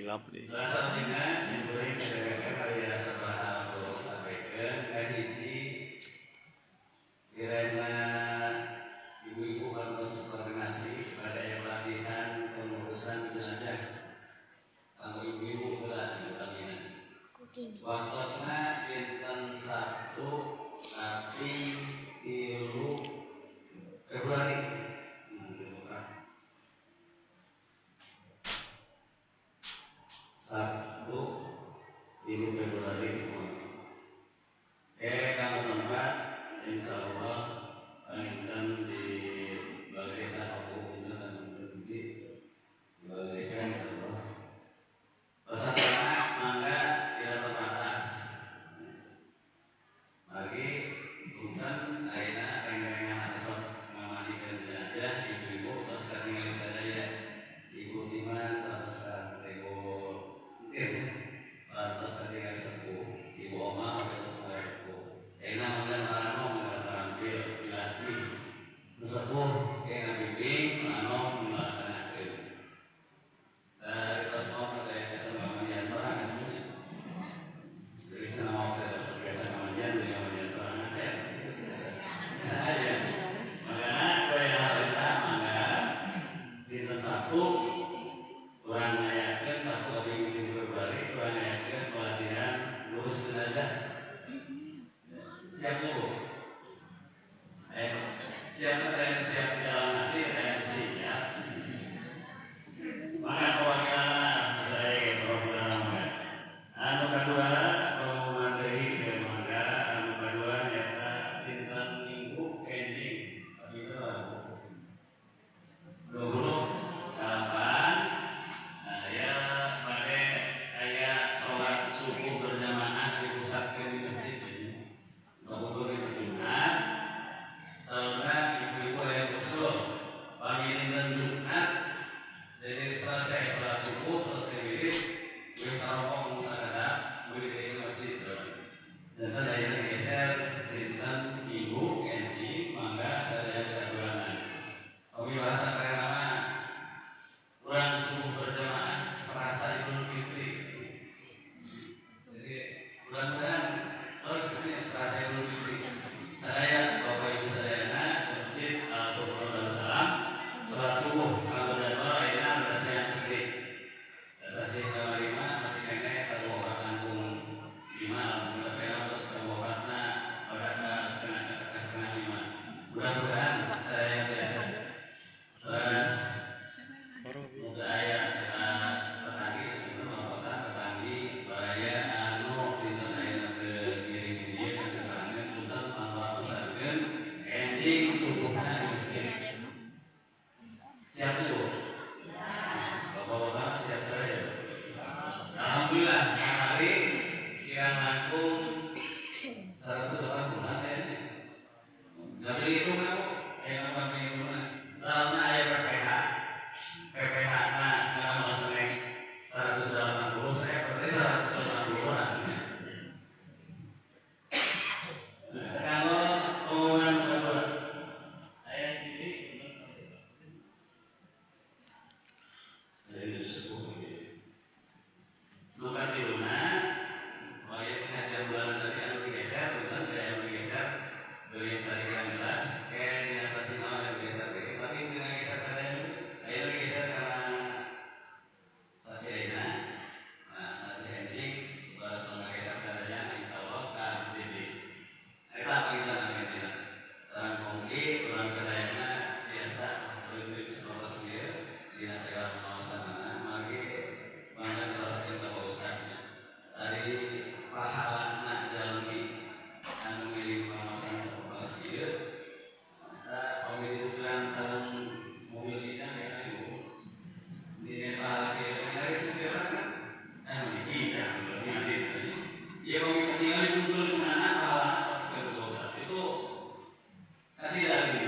hilap deh. Selanjutnya simpulin kira-kira pada setelah untuk sampaikan kan hiji kiranya ibu-ibu harus koordinasi pada yang pelatihan pengurusan jenazah kalau ibu-ibu lah ibu pelatihan waktosna dinten Sabtu tapi 3 Februari Sabtu 3 Februari kamu tempat insya Allah panginten di Balai Desa Aku dan di Balai Desa insya Allah peserta mangga tidak terbatas lagi bukan akhirnya reng-rengan esok memastikan jenazah ibu-ibu terus tinggal saja ya ibu timan terus ibu mungkin terus tinggal sepuh ibu oma terus sepuh enak mungkin marano mungkin terampil dilatih sepuh kayak ngabimbing marano melaksanakan dari terus oma dari sama mandian seorang jadi sama waktu biasa mandian dengan mandian seorang ada ya itu biasa ya makanya gue yang harus mangga dinten Sabtu kurang ngayakeun Sabtu ke minggu Februari kurang ngayakeun pelatihan lurus jenazah siap dulu siap ada siap jalan nanti ada yang siap maka perwakilan saya perwakilan anu kedua pengumuman dari mangga anu kedua nyata dinten Minggu ending tapi itu 28 ya pada ayat sholat subuh berjamaah dipusatkan di masjid ini Rabu Jumat saudara ibu-ibu yang usul pagi dan Jumat jadi selesai sholat subuh selesai wirid wirid tarokok musyawarah wirid di masjid dan tadi geser dinten Minggu ending mangga saya tidak bulanan kami bahasa keren nama kurang subuh berjamaah serasa Idul Fitri jadi mudah-mudahan harus serasa Idul Fitri saya bapak ibu saya masjid Al-Qur'an Darussalam sholat subuh kalau jadwal ini bersiap sedikit sasi kamar 5 masih kayaknya kalau orang kampung 5 mudah-mudahan terus kalau karena pada setengah 5 mudah-mudahan saya yang biasa terus mudah ayat petani itu maksudnya petani baraya anu dinten ayat ke kiri-kiri dan keterangan tentang bahwa usahakan ending subuhnya mesti siap dulu bapak-bapak siap saya alhamdulillah hari yang langkung 108 bulan ya nggak boleh hitung aku yang apa hitung lalu ayat PPH nah maksudnya 180 saya berarti 180-an kalau pengumuman kedua ayat ini dari sepuh ini maka di rumah ayat pengajian bulan tadi yang bergeser bukan saya yang bergeser dari tadi yang jelas kayak dinasasi nama yang bergeser tapi tidak geser saya ayat bergeser karena sasi Aina sasi ending baru sama geser sadanya insya Allah kan jadi itu apa kita namanya sarang kongki orang sadayana biasa berikut semua sendiri dinas segala pengawasan mari bangga terus kita ustaznya dari pahala jalmi anu milik pengawasan semua sendiri kita pemilihan sarang mobil kita ya ibu di pahala kita dari sendiri kan kita ini ya kami tinggal di Google mana pahala itu kasih lagi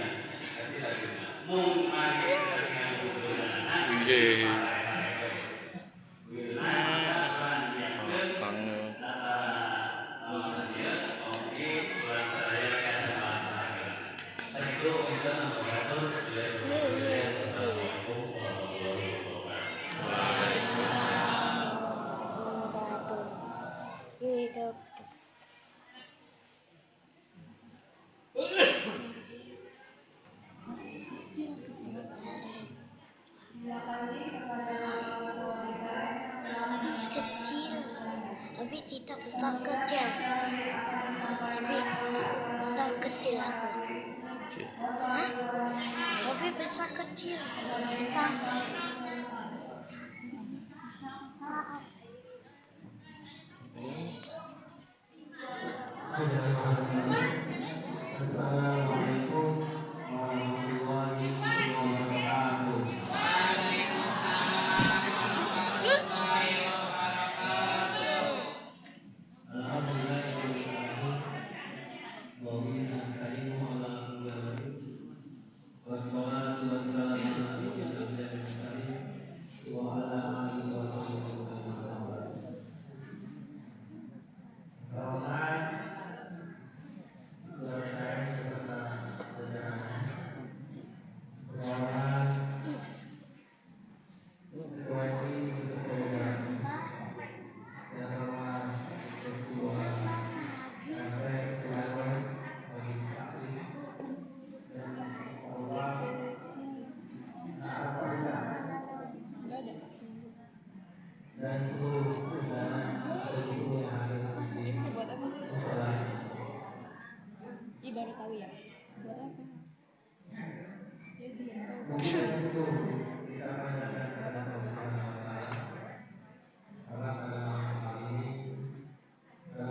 mau mari kita tinggal di Google mana Waalaikumsalam. Kecil, tapi tidak besar kecil, tapi besar kecil aku. Hah? Tapi besar kecil. Entah. Assalamualaikum warahmatullahi wabarakatuh. Dan seluruh seluruh yang ada di musola. Baru tahu ya. Buat apa? Mungkin dari situ kita menanyakan kepada Allah Subhanahu wa Ta'ala. Karena pada malam hari ini kita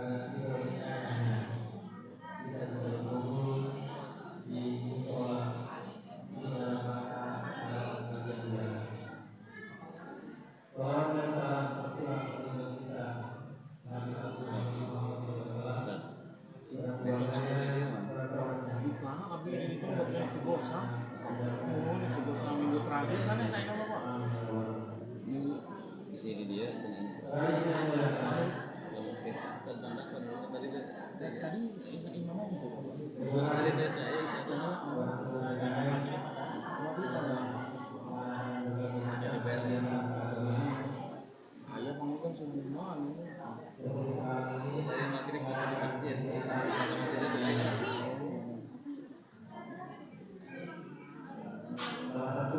bisa berkumpul di musola di dalam rangka dalam kajian bulan. Salam dan salam tercurah kepada kita Nabi Muhammad SAW. Karena tapi ini tuh buat yang segosa, segosa minggu terakhir kan ya saya sama pak. Minggu di sini dia Senin. tadi imam itu. Tadi saya satu Ayah mengundang semua. dari maghrib ke masjid. Salah satu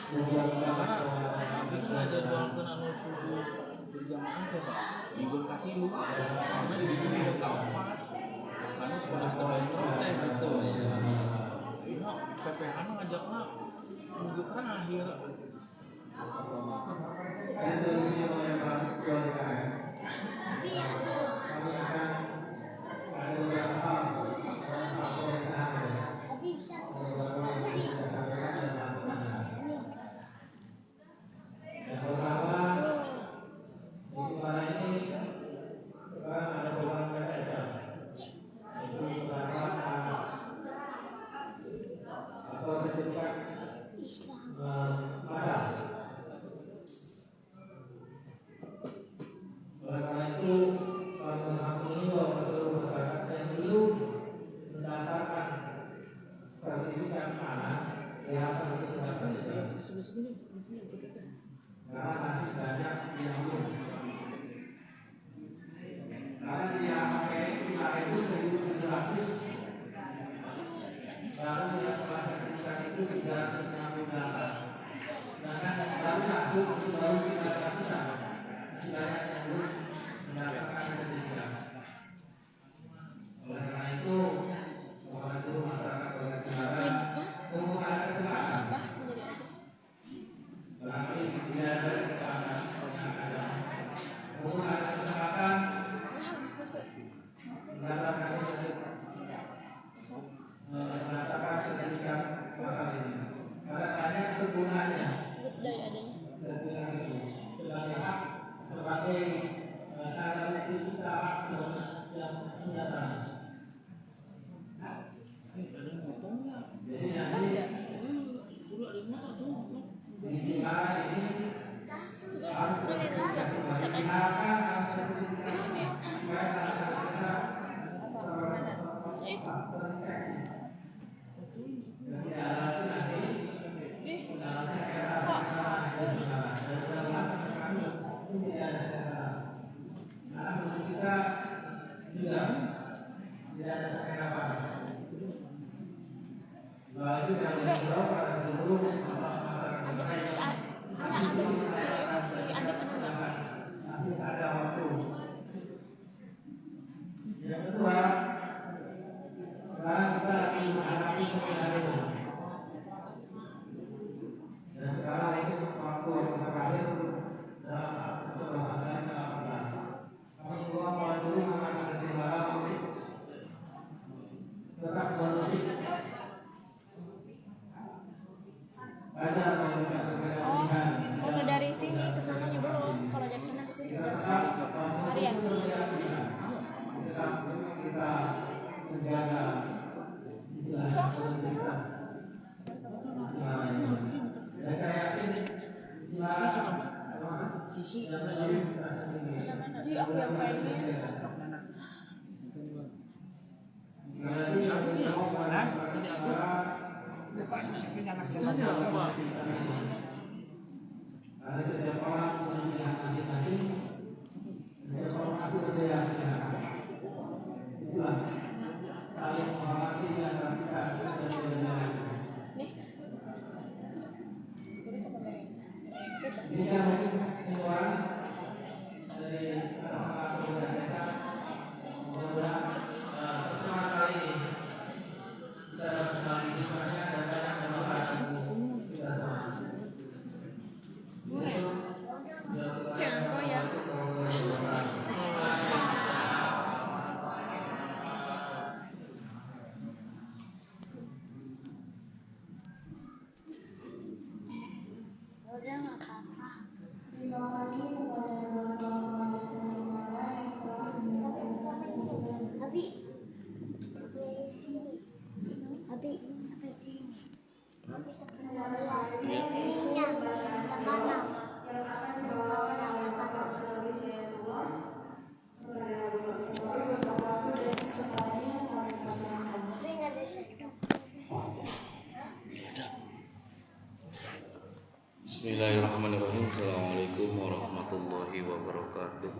tujuan utama Tapi itu ngajadwalkan anu subuh berjamaah tuh pak. Minggu kaki lu, karena di situ minggu keempat. Karena sekolah sekolah protes gitu. Ini PPH ngajaknya minggu terakhir. introduksi oleh Pak UMKM. Kami akan ada beberapa hal dalam pemeriksaan beberapa yang kita sampaikan dalam pertanyaan. Yang pertama, di sekolah ini sekarang ada program PSL, yaitu program atau sertifikat masal. Oleh karena itu, kami menghubungi seluruh masyarakat yang belum mendapatkan sertifikat tanah yang akan kita berikan. Karena masih banyak yang belum. Karena dia pakai 5.700, lalu yang telah sertifikat itu 368. Sedangkan baru masuk itu baru 900-an. Masih banyak yang belum mendapatkan sertifikat. Oleh karena itu, mohon seluruh masyarakat berkesempatan untuk ada kesempatan. Barangkali tidak ada kesempatan yang ada. Untuk ada kesempatan mendapatkan sertifikat masal ini. Pada saatnya kegunaannya sertifikat itu sebagai hak sebagai tanda bukti kita hak yang nyata. Ada motongnya. Jadi nanti Sudah ada motor tuh. di sekolah ini harus sertifikasi. Diharapkan harus sertifikasi supaya anak-anak kita terinfeksi. Dan tidak ada lagi nanti dalam sekretariat dan segala. Dan dalam kami tidak ada sekretariat. Karena menurut kita juga tidak ada sekretariat. Bahwa itu yang enggak itu. Ada si adik anaknya. Yang kedua, sekarang kita lagi menghadapi pemilihan umum. Dan sekarang itu waktu yang terakhir untuk melaksanakan tahapan. Kami semua para juri akan bersimbara untuk tetap kondusif. Baca atau tidak berbeda pilihan. Kalau dari sini ke sananya belum. Kalau dari sana ke sini udah harian. Kita menjaga kondusivitas. Dan saya yakin Jadi aku yang kayaknya ada setiap orang punya pilihan masing-masing. Setiap orang pasti berbeda pilihan. Itulah saling menghormati antara kita dan berbeda. Ini kan mungkin keluar dari pasangan pemuda desa. Mudah-mudahan pertemuan kali ini kita dapat saling semuanya dan banyak manfaat kita semua. jangan goyang. Udah nggak apa-apa. Abi, Abi, apa sini? Ininya, udah panas. Udah panas. Tapi nggak ada sendok. Bismillahirrahmanirrahim. Assalamualaikum warahmatullahi wabarakatuh.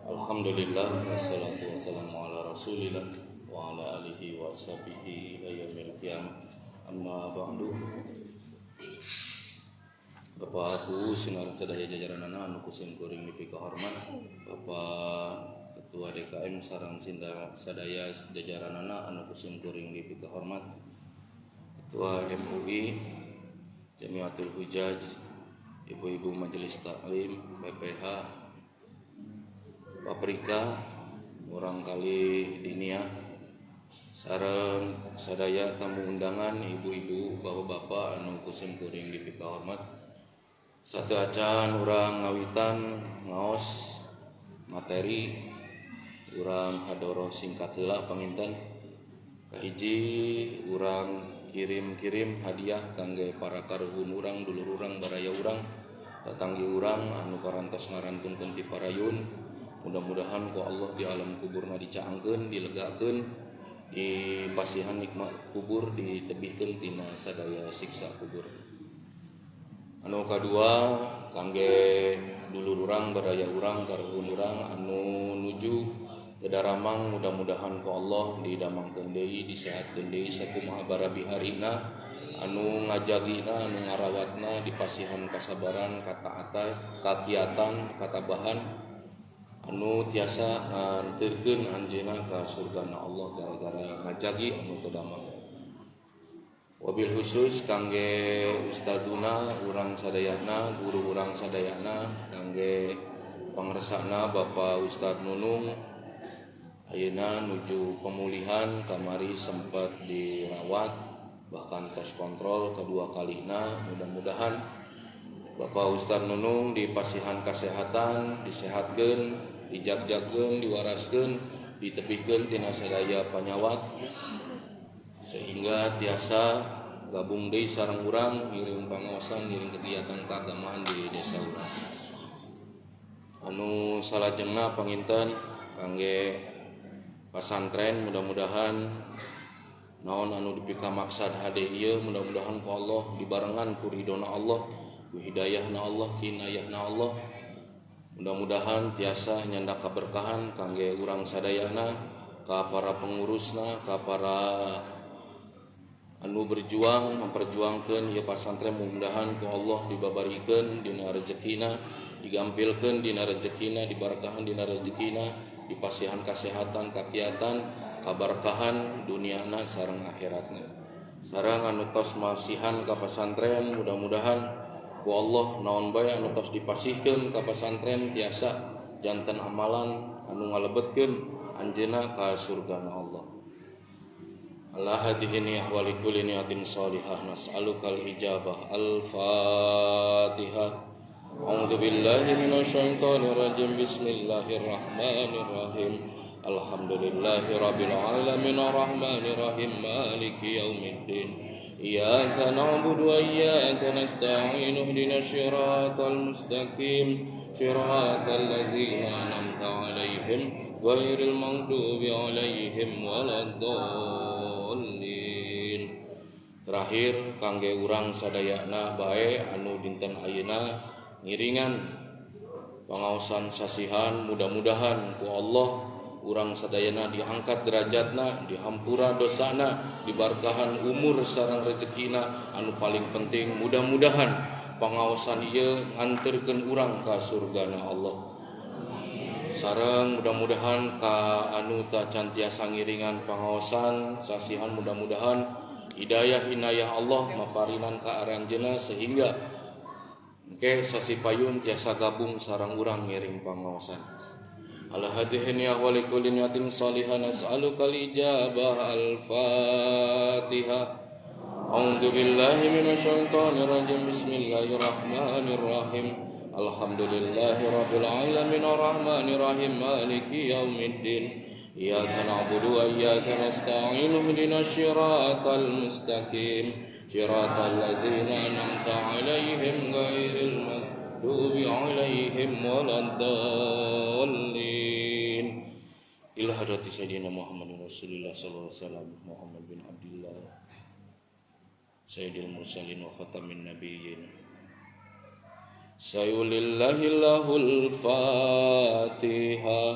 Alhamdulillah wassalatu wassalamu ala Rasulillah wa ala alihi wa sahbihi ayyamil qiyamah. Amma ba'du. Bapak aku sinar sadaya jajaran anak anu kusim kuring nepi ka hormat. Bapak Ketua DKM sareng sadaya jajaran anak anu kusim kuring nepi ka hormat. Ketua MUI, Jamiatul Hujaj, Ibu-ibu Majelis Taklim, PPH, Paprika, orang kali dinia, sareng sadaya tamu undangan, ibu-ibu, bapak-bapak anu kusim kuring dipika hormat. Satu acan urang ngawitan ngaos materi urang hadoro singkat heula panginten. Kahiji urang kirim hadiah kangge para karuhun urang, dulur urang, baraya urang, tatanggi urang anu parantos ngarantunkeun ti parayun. Mudah-mudahan ku Allah di alam kuburna dicaangkeun, dilegakeun, dipasihan nikmat kubur, ditebihkeun tina sadaya siksa kubur. Anu kadua kangge dulur urang, baraya urang, karuhun urang anu nuju Tedaramang, mudah-mudahan ku Allah didamangkeun deui, disehatkeun deui sakumaha barabi harina, anu ngajagina, anu ngarawatna, dipasihan kasabaran, kataatan, kakiatan, katabahan, anu tiasa nganterkeun anjeunna ka surgana Allah gara-gara ngajagi anu tedamang. Wabil khusus kangge ustaduna urang sadayana, guru urang sadayana, kangge pangresana Bapak Ustad Nunung ayeuna nuju pemulihan, kamari sempat dirawat bahkan tos kontrol kedua kalina. Mudah-mudahan Bapak Ustad Nunung dipasihan kesehatan, disehatkeun, dijag-jagkeun, diwaraskeun, ditebihkeun tina sadaya panyawat sehingga tiasa gabung deui sareng urang ngiring pangaosan, ngiring kegiatan keagamaan di desa urang. Anu salajengna panginten kangge pasantren, mudah-mudahan naon anu dipika maksad hade ieu mudah-mudahan ku Allah dibarengan ku ridona Allah, ku hidayahna Allah, kinayahna Allah. Mudah-mudahan tiasa nyanda kaberkahan kangge urang sadayana, ka para pengurusna, ka para anu berjuang memperjuangkeun ieu pasantren, mudah-mudahan ku Allah dibabarikeun dina rezekina, digampilkeun dina rezekina, dibarakahan dina rezekina, dipasihan kasehatan, kakiatan, kabarakahan duniana sareng akhiratna. Sareng anu tos masihan ka pasantren, mudah-mudahan ku Allah naon bae anu tos dipasihkeun ka pasantren tiasa janten amalan anu ngalebetkeun anjeunna ka surgana Allah. Allah hadihi niyah wa likulli niyatin salihah nas'alukal ijabah. Al-Fatihah. A'udzu billahi minasyaitonir rajim. Bismillahirrahmanirrahim. Alhamdulillahi rabbil alamin arrahmanir rahim maliki yaumiddin. Iyyaka na'budu wa iyyaka nasta'in ihdinas siratal mustaqim siratal ladzina an'amta 'alaihim ghairil maghdubi 'alaihim waladdallin. Terakhir kangge urang sadayana bae anu dinten ayeuna ngiringan pangaosan sasihan, mudah-mudahan ku Allah urang sadayana diangkat derajatna, dihampura dosana, dibarkahan umur sareng rezekina. Anu paling penting mudah-mudahan pangaosan ieu nganterkeun urang ka surgana Allah. Sareng mudah-mudahan ka anu tak cantiasa ngiringan pangaosan sasihan, mudah-mudahan hidayah inayah Allah maparinan ka aranjeunna sehingga engke sasipayun tiasa gabung sareng urang ngiring pangaosan. Al-Hadihni wa likulli niyatin salihah nas'alukal ijabah. Al-Fatihah. A'udzu billahi minasyaitonir rajim. Bismillahirrahmanirrahim. Alhamdulillahi rabbil alamin arrahmanir rahim maliki yaumiddin. Iyyaka na'budu wa iyyaka nasta'in ihdinas siratal mustaqim siratal ladzina an'amta 'alaihim ghairil maghdubi 'alaihim waladdallin. Ila hadrati sayyidina Muhammadin Rasulillah sallallahu alaihi wasallam Muhammad bin Abdullah sayyidil mursalin wa khatamin nabiyyin. Sayulillahillahul Fatihah.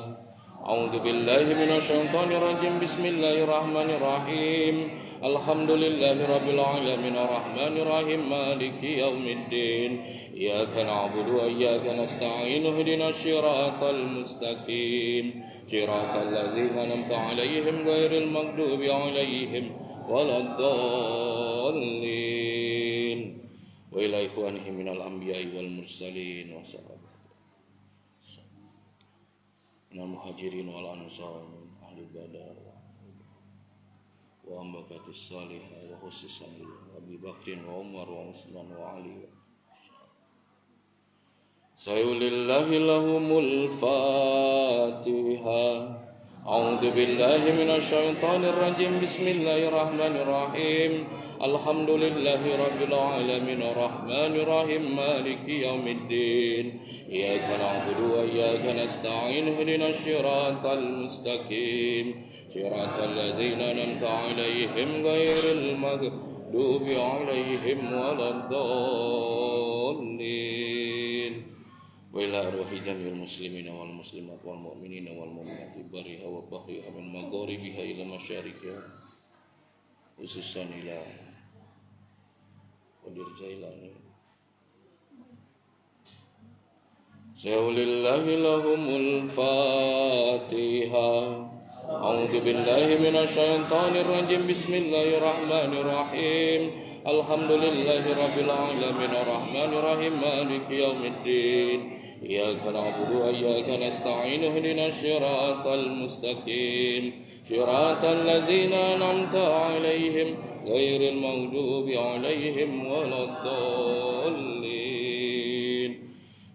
A'udzu billahi minasyaitonir rajim. Bismillahirrahmanirrahim. Alhamdulillahirabbil alamin arrahmanir rahim maliki yaumiddin. Iyyaka na'budu wa iyyaka nasta'in ihdinas siratal mustaqim siratal ladzina an'amta 'alaihim ghairil maghdubi 'alaihim waladdallin. Wa ila ikhwanihim minal anbiya'i wal mursalin wa sahabat minal muhajirin wal ansar ahli badar wa ambakatis salihah wa khususan Abi Bakrin wa Umar wa Utsman wa Ali. Sayulillahi lahumul Fatihah. A'udzu billahi minasyaitonir rajim. Bismillahirrahmanirrahim. Alhamdulillahi rabbil alamin arrahmanir rahim maliki yaumiddin. Iyyaka na'budu wa iyyaka nasta'in ihdinas siratal mustaqim siratal ladzina an'amta 'alaihim ghairil maghdubi 'alaihim waladdallin. Wa ila arwahi jamil muslimina wal muslimat wal mu'minina wal mu'minati bariha wa bahriha min magharibiha ila masyariqiha khususan ila Qadir Jailani. Sayulillahi lahumul Fatihah. A'udzu billahi minasyaitonir rajim. Bismillahirrahmanirrahim. Alhamdulillahi rabbil alamin arrahmanir rahim maliki yaumiddin. Iyyaka na'budu wa iyyaka nasta'in ihdinas siratal mustaqim siratal ladzina an'amta 'alaihim ghairil maghdubi 'alaihim waladdallin.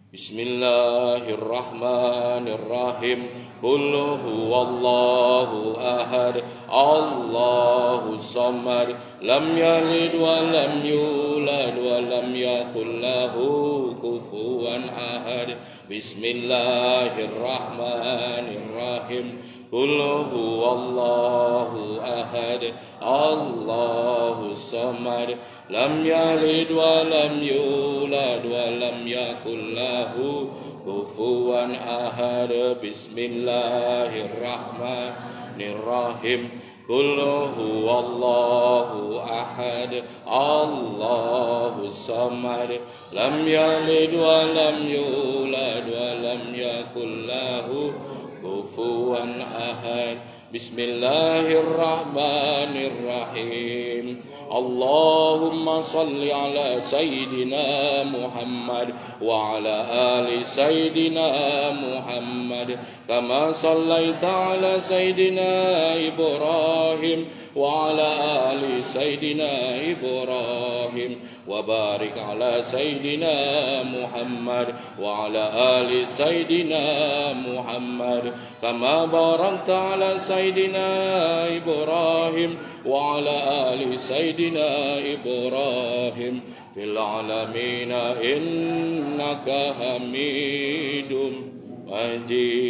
Bismillahirrahmanirrahim. Qul huwallahu ahad Allahus samad lam yalid wa lam yulad wa lam yakul lahu kufuwan ahad. Bismillahirrahmanirrahim. Qul huwallahu ahad Allahus samad lam yalid wa lam yulad wa lam yakul lahu kufuwan ahad. Bismillahirrahmanirrahim. Rahim. Qul huwallahu ahad, Allahus samad, lam yalid wa lam yulad wa lam yakul lahu kufuwan ahad. Bismillahirrahmanirrahim. Allahumma salli ala Sayyidina Muhammad wa ala ali Sayyidina Muhammad kama sallaita ala Sayyidina Ibrahim wa ala ali Sayyidina Ibrahim wa barik ala Sayyidina Muhammad wa ala ali Sayyidina Muhammad kama barakta ala Sayyidina Ibrahim wa ala ali Sayyidina Ibrahim fil alamin innaka Hamidum Majid.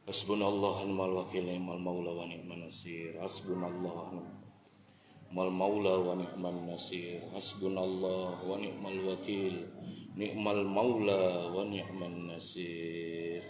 Hasbunallahu wa ni'mal wakil, ni'mal maula wa ni'man nasir. Hasbunallahu ni'mal maula wa ni'man nasir. Hasbunallahu wa ni'mal wakil, ni'mal maula wa ni'man nasir.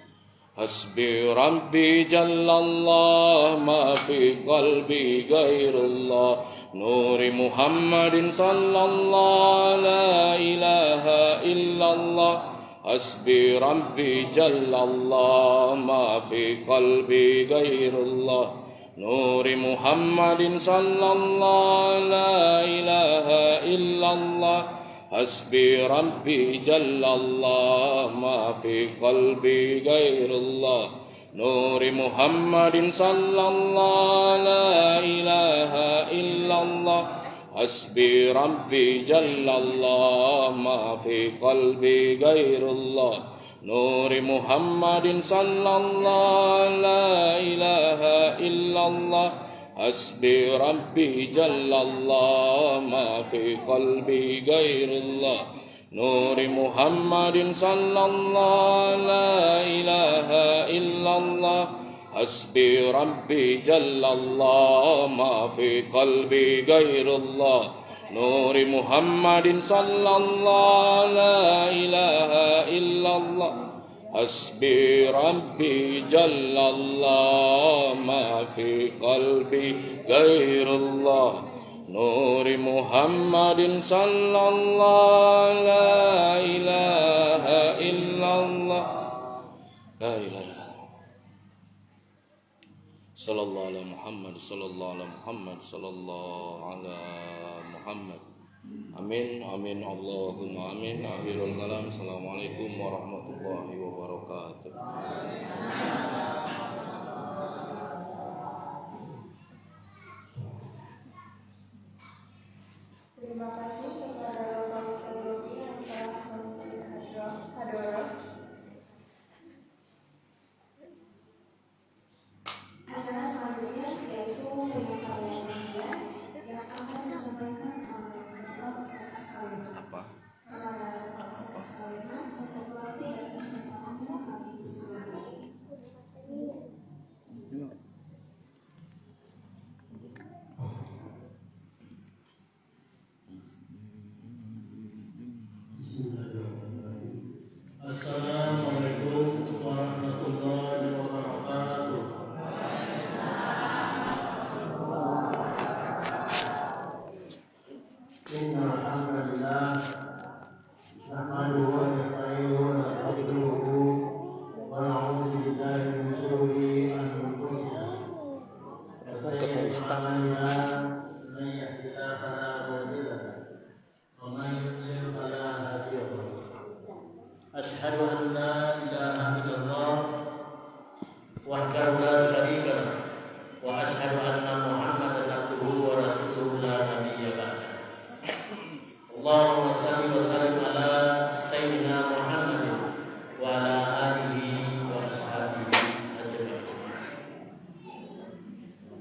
Hasbi Rabbi Jallallah, ma fi qalbi ghairullah, Nuri Muhammadin sallallahu la ilaha illallah. Hasbi Rabbi Jallallah, ma fi qalbi ghairullah, Nuri Muhammadin sallallahu la ilaha illallah. Hasbi Rabbi Jallallah, ma fi qalbi ghairullah, Nuri Muhammadin sallallahu la ilaha illallah. Hasbi Rabbi Jallallah, ma fi qalbi ghairullah, Nuri Muhammadin sallallahu la ilaha illallah. Hasbi Rabbi Jallallah, ma fi qalbi ghairullah, Nuri Muhammadin sallallahu la ilaha illallah. Hasbi Rabbi Jallallah, ma fi qalbi ghairullah, Nuri Muhammadin sallallahu la ilaha illallah. Hasbi Rabbi Jallallah, ma fi qalbi ghairullah, Nuri Muhammadin sallallahu la ilaha illallah. La ilaha illallah. Sallallahu ala Muhammad, sallallahu ala Muhammad, sallallahu ala Muhammad. Amin, amin, Allahumma amin. Akhirul kalam. Assalamualaikum warahmatullahi wabarakatuh. Terima kasih kepada Bapak Ustaz Luki yang telah memberikan hadirah. Acara selanjutnya yaitu pengetahuan manusia yang akan disampaikan oleh Bapak Ustaz Askalina. Apa? Kepada Bapak Ustaz Askalina, saya berarti dan kesempatannya kami bersama. Assalamualaikum warahmatullahi wabarakatuh. Innal hamdalillah nahmaduhu wa nasta'inuhu wa nastaghfiruhu wa na'udzu billahi min shururi anfusina wa sayyi'ati a'malina. Man yahdihillahu fala mudilla lahu wa man yudlil fala hadiya lahu. Asyhadu an la ilaha illallah wahdahu la syarika lahu wa asyhadu anna Muhammadan abduhu wa rasuluhu la nabiyya ba'da. Allahumma shalli wa sallim ala sayyidina Muhammadin wa ala alihi wa ashabihi ajma'in.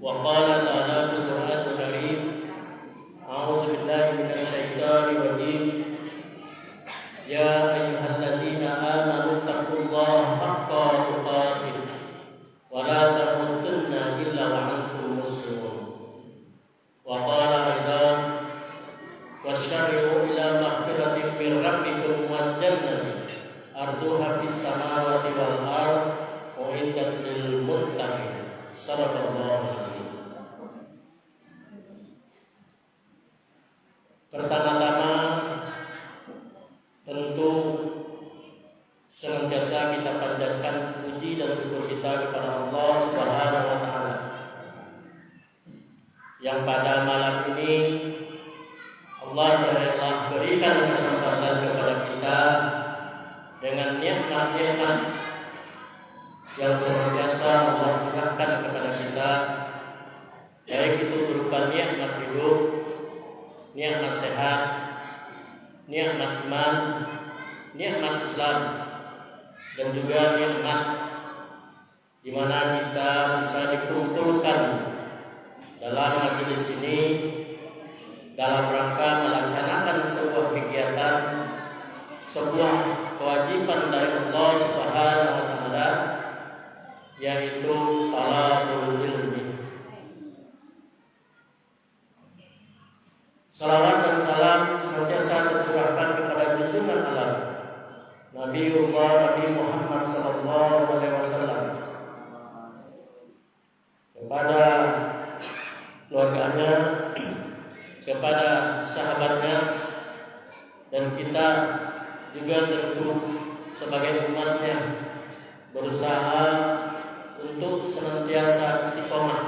Wa qala ta'ala fil Qur'anil Karim, a'udzu billahi minasy syaithanir rajim. Ya ayyuhallazina amanu taqullaha haqqa tuqatih wa la tamutunna illa wa antum muslimun. Wa qala aidan wasyari'u ila maghfiratin min rabbikum wa jannatin arduha fis samawati wal ardh uiddat lil yang pada malam ini Allah telah berikan kesempatan kepada kita dengan nikmat-nikmat yang senantiasa Allah curahkan kepada kita, baik itu berupa nikmat hidup, nikmat sehat, nikmat iman, nikmat Islam, dan juga nikmat di mana kita bisa dikumpulkan dalam majelis ini dalam rangka melaksanakan sebuah kegiatan, sebuah kewajiban dari Allah Subhanahu wa taala, yaitu talabul ilmi. Salawat dan salam senantiasa tercurahkan kepada junjungan alam Nabi Muhammad sallallahu alaihi wasallam, kepada keluarganya, kepada sahabatnya, dan kita juga tentu sebagai umatnya berusaha untuk senantiasa istiqomah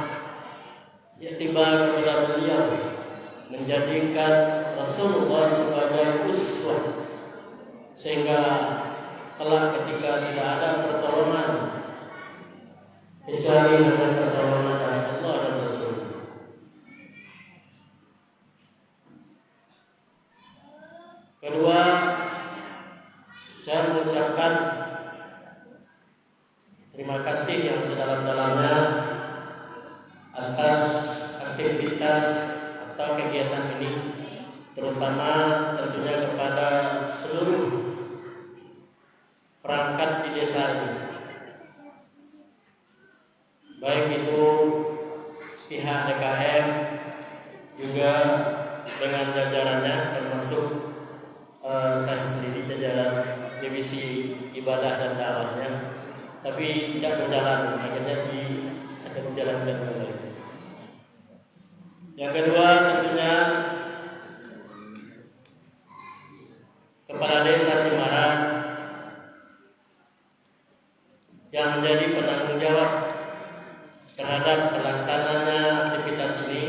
iktibar kepada beliau, menjadikan Rasulullah sebagai uswah, sehingga kelak ketika tidak ada pertolongan kecuali hanya pertolongan dari Allah dan Rasul. Kedua, saya mengucapkan terima kasih yang sedalam-dalamnya atas aktivitas atau kegiatan ini, terutama tentunya kepada seluruh perangkat di desa ini, baik itu pihak DKM juga dengan jajarannya, termasuk saya sendiri jajaran divisi ibadah dan dakwahnya, tapi tidak berjalan, akhirnya dijalankan kembali. Yang kedua tentunya Kepala Desa Cemara yang menjadi penanggung jawab terhadap pelaksananya aktivitas ini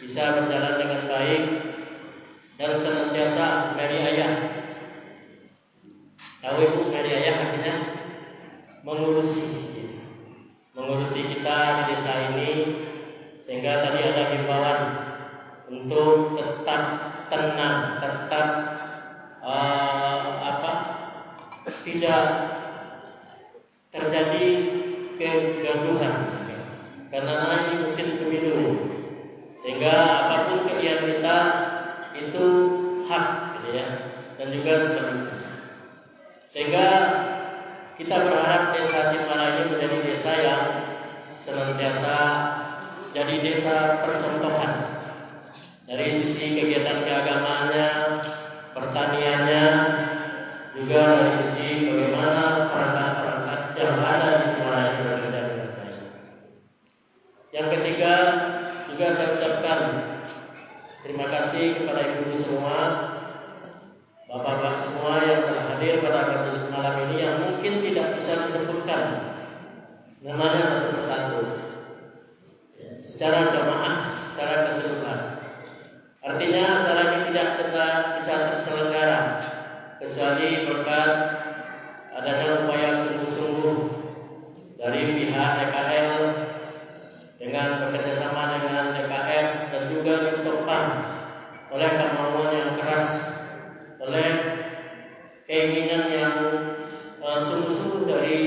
bisa berjalan dengan baik dan senantiasa Mary Ayah. Tahu Ibu Mary Ayah artinya mengurusi kita di desa ini, sehingga tadi ada himbauan untuk tetap tenang, tetap tidak terjadi kegaduhan, karena ini musim pemilu, sehingga apapun kegiatan kita itu hak, gitu ya, dan juga seterusnya. Sehingga kita berharap desa Cemara ini menjadi desa yang senantiasa jadi desa percontohan dari sisi kegiatan keagamaannya, pertaniannya, juga dari sisi bagaimana perangkat-perangkat yang ada di Cemara ini berbeda dengan baik. Yang ketiga, juga saya ucapkan terima kasih kepada ibu-ibu semua, bapak-bapak semua yang telah hadir pada majelis malam ini, yang mungkin tidak bisa disebutkan namanya satu persatu secara jamaah, secara keseluruhan. Artinya acara ini tidak bisa terselenggara kecuali berkat adanya upaya sungguh-sungguh dari pihak DKL dengan bekerjasama dengan DKF, dan juga ditopang oleh kemauan yang keras, oleh keinginan yang sungguh-sungguh dari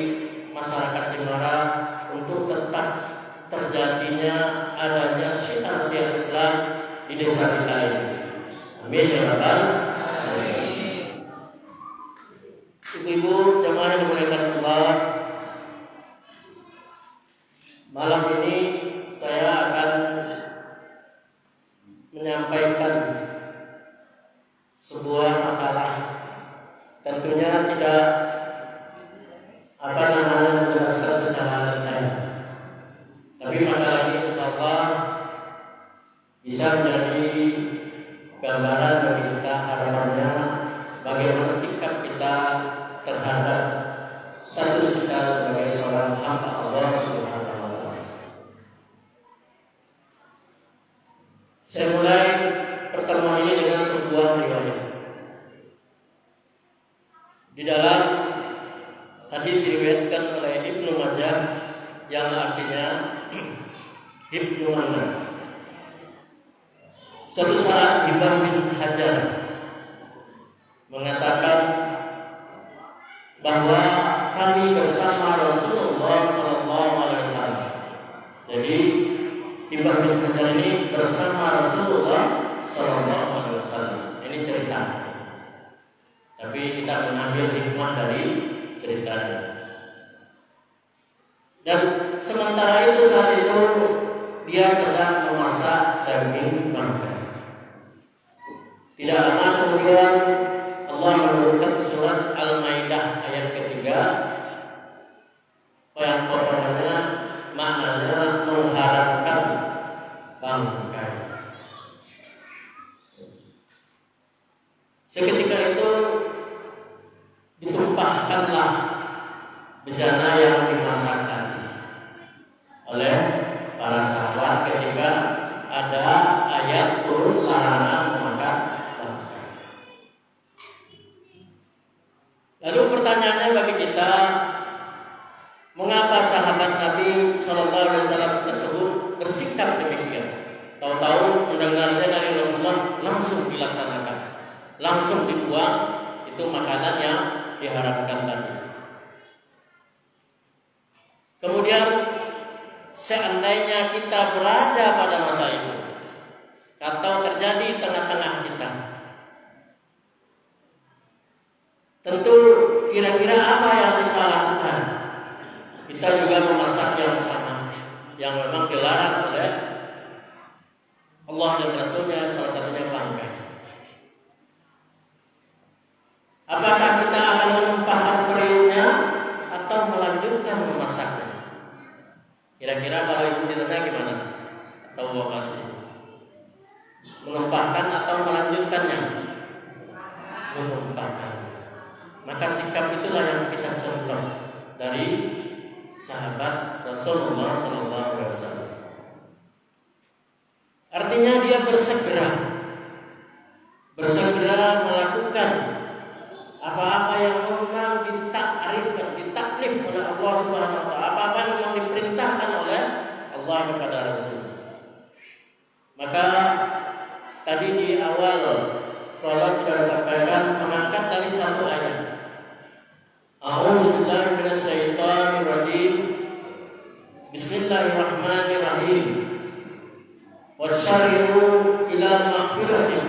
masyarakat Cemara untuk tetap terjadinya adanya syiar-syiar Islam di desa kita ini. Amin ya rabbal alamin. Ibu-ibu jemaah yang dimuliakan Allah, malam ini saya akan menyampaikan sebuah makalah. Tentunya tidak menjelaskan secara detail, tapi makalah ini insyaallah bisa menjadi gambaran bagi kita, harapannya bagaimana sikap kita terhadap status kita sebagai seorang hamba Allah Subhanahu wa taala. Saya mulai pertemuan ini dengan sebuah riwayat. Di dalam hadis diriwayatkan oleh Ibnu Majah yang artinya Ibnu Majah. Suatu saat Hibah bin Hajar mengatakan bahwa kami bersama Rasulullah SAW. Jadi Hibah bin Hajar ini bersama Rasulullah SAW. Ini cerita. Tapi kita mengambil hikmah dari ceritanya. Dan sementara itu saat itu dia sedang memasak daging bangkai. Tidak lama kemudian Allah menurunkan surat Al-Maidah ayat ketiga yang pokoknya maknanya mengharamkan bangkai. Seketika itu ditumpahkanlah bejana yang dimasak tadi oleh para sahabat ketika ada ayat turun larangan memakan bangkai. Lalu pertanyaannya bagi kita, mengapa sahabat Nabi Sallallahu Alaihi Wasallam tersebut bersikap demikian? Tahu-tahu mendengarnya dari Rasulullah langsung dilaksanakan, langsung dibuang itu makanan yang diharapkan tadi. Kemudian seandainya kita berada pada masa itu atau terjadi di tengah-tengah kita, tentu kira-kira apa yang kita lakukan? Kita juga memasak yang sama, yang memang dilarang oleh Allah dan Rasulnya, salah satunya bangkai. Apakah kita akan menumpahkan periuknya atau melanjutkan memasaknya? Kira-kira kalau ibu ditanya gimana? Atau bapak di sini? Menumpahkan atau melanjutkannya? Menumpahkan. Maka sikap itulah yang kita contoh dari sahabat Rasulullah SAW. Artinya dia bersegera melakukan apa-apa yang memang ditaklif oleh Allah Subhanahu wa taala, apa-apa yang memang diperintahkan oleh Allah kepada Rasul. Maka tadi di awal kalau sudah sampaikan mengangkat dari satu ayat. A'udzubillahi minasyaitonir rajim. Bismillahirrahmanirrahim. Wasyari'u ila maghfiratin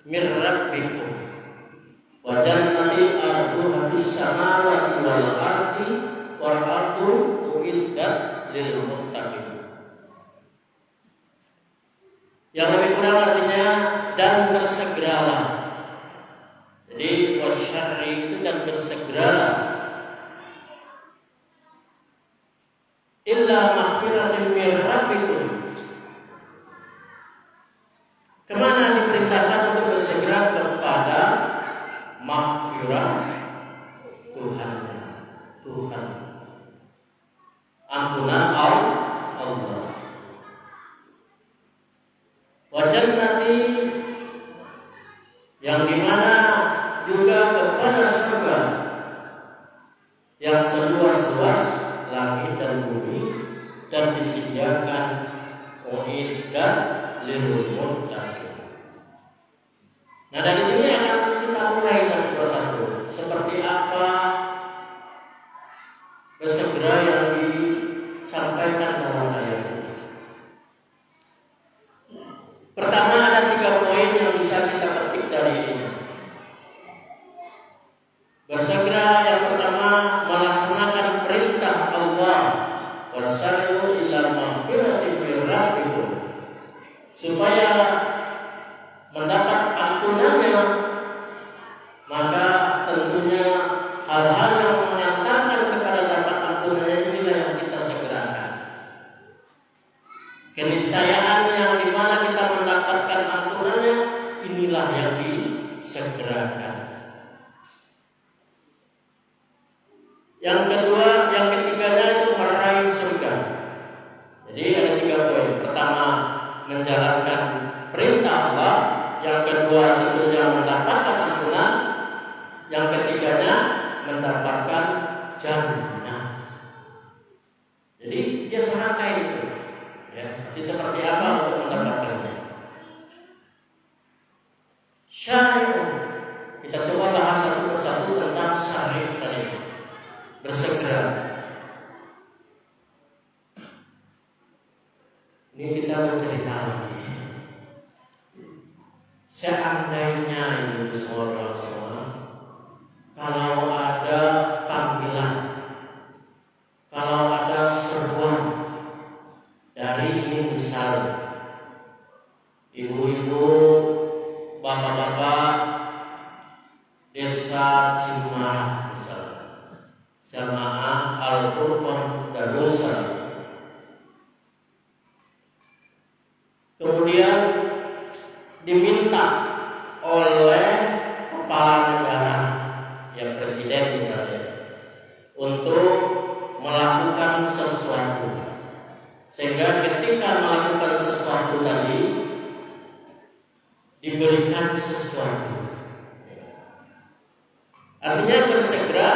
min rabbikum wa jannatin arduha bis-samawati wal ardi wal ardu uiddat lil muttaqin. Yang lebih kurang artinya dan bersegeralah. Jadi wasyari itu dan bersegeralah. Illa maghfiratin min rabbikum. Kemana diperintahkan untuk bersegera? Kepada maghfirah Tuhan. Ampunan Allah. Wajan nanti yang dimana juga kepada surga yang seluas-luas langit dan bumi dan disediakan uiddat lil muttaqin. Nah, dari sini akan kita mulai satu persatu. Seperti apa bersegera yang disampaikan dalam ayat ini. Pertama, ada 3 poin yang bisa kita petik dari ini. Bersegera yang pertama melaksanakan perintah Allah, wasari'u ila maghfiratin min rabbikum, supaya mendapat ampunannya. Maka tentunya hal-hal yang mengantarkan kepada dapat ampunannya inilah yang kita segerakan. Keniscayaan yang dimana kita mendapatkan ampunannya inilah yang disegerakan. Yang kedua, yang ketiganya itu meraih surga. Jadi ada 3 poin. Pertama, menjalankan perintah Allah, yang kedua tentunya mendapatkan ampunan, yang ketiganya mendapatkan jannah. Jadi dia serangkai itu. Ya, jadi seperti apa untuk mendapatkannya? Syariat. Kita coba bahas satu persatu tentang syariat tadi. Bersegera. Ini kita bercerita lagi. Seandainya ini semua, kalau ada panggilan, kalau ada seruan dari ini misal ibu-ibu, bapak-bapak desa Cimahi misalnya, jamaah Al-Qur'an Darussalam. Kemudian diminta oleh kepala negara, ya presiden misalnya, untuk melakukan sesuatu, sehingga ketika melakukan sesuatu tadi diberikan sesuatu. Artinya bersegera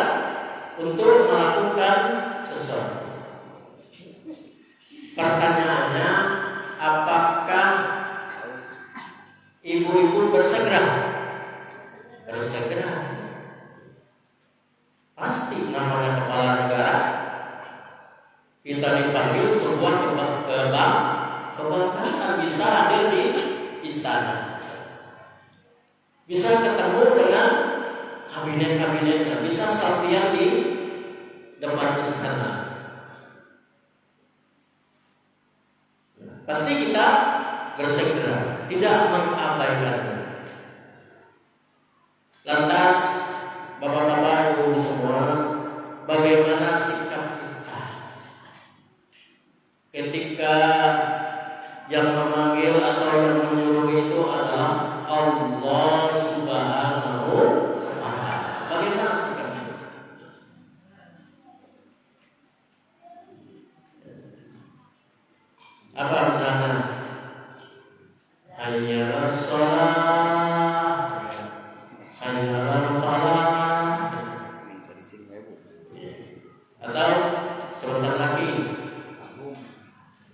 untuk melakukan sesuatu. Pertanyaannya, apakah ibu-ibu bersegera? Bersegera. Pasti namanya kepala negara, kita dipanggil sebuah kebanggaan, bisa hadir di istana, bisa ketemu dengan kabinet-kabinetnya, bisa selfie di depan istana. Pasti kita bersegera, tidak mengabaikannya. Lantas, bapak-bapak, ibu semua, bagaimana sikap kita ketika yang memanggil atau yang menyuruh itu adalah Allah Subhanahu wa Ta'ala? Bagaimana sikap kita? Apa rencana? Hayya shalah, hayya falah. Atau sebentar lagi,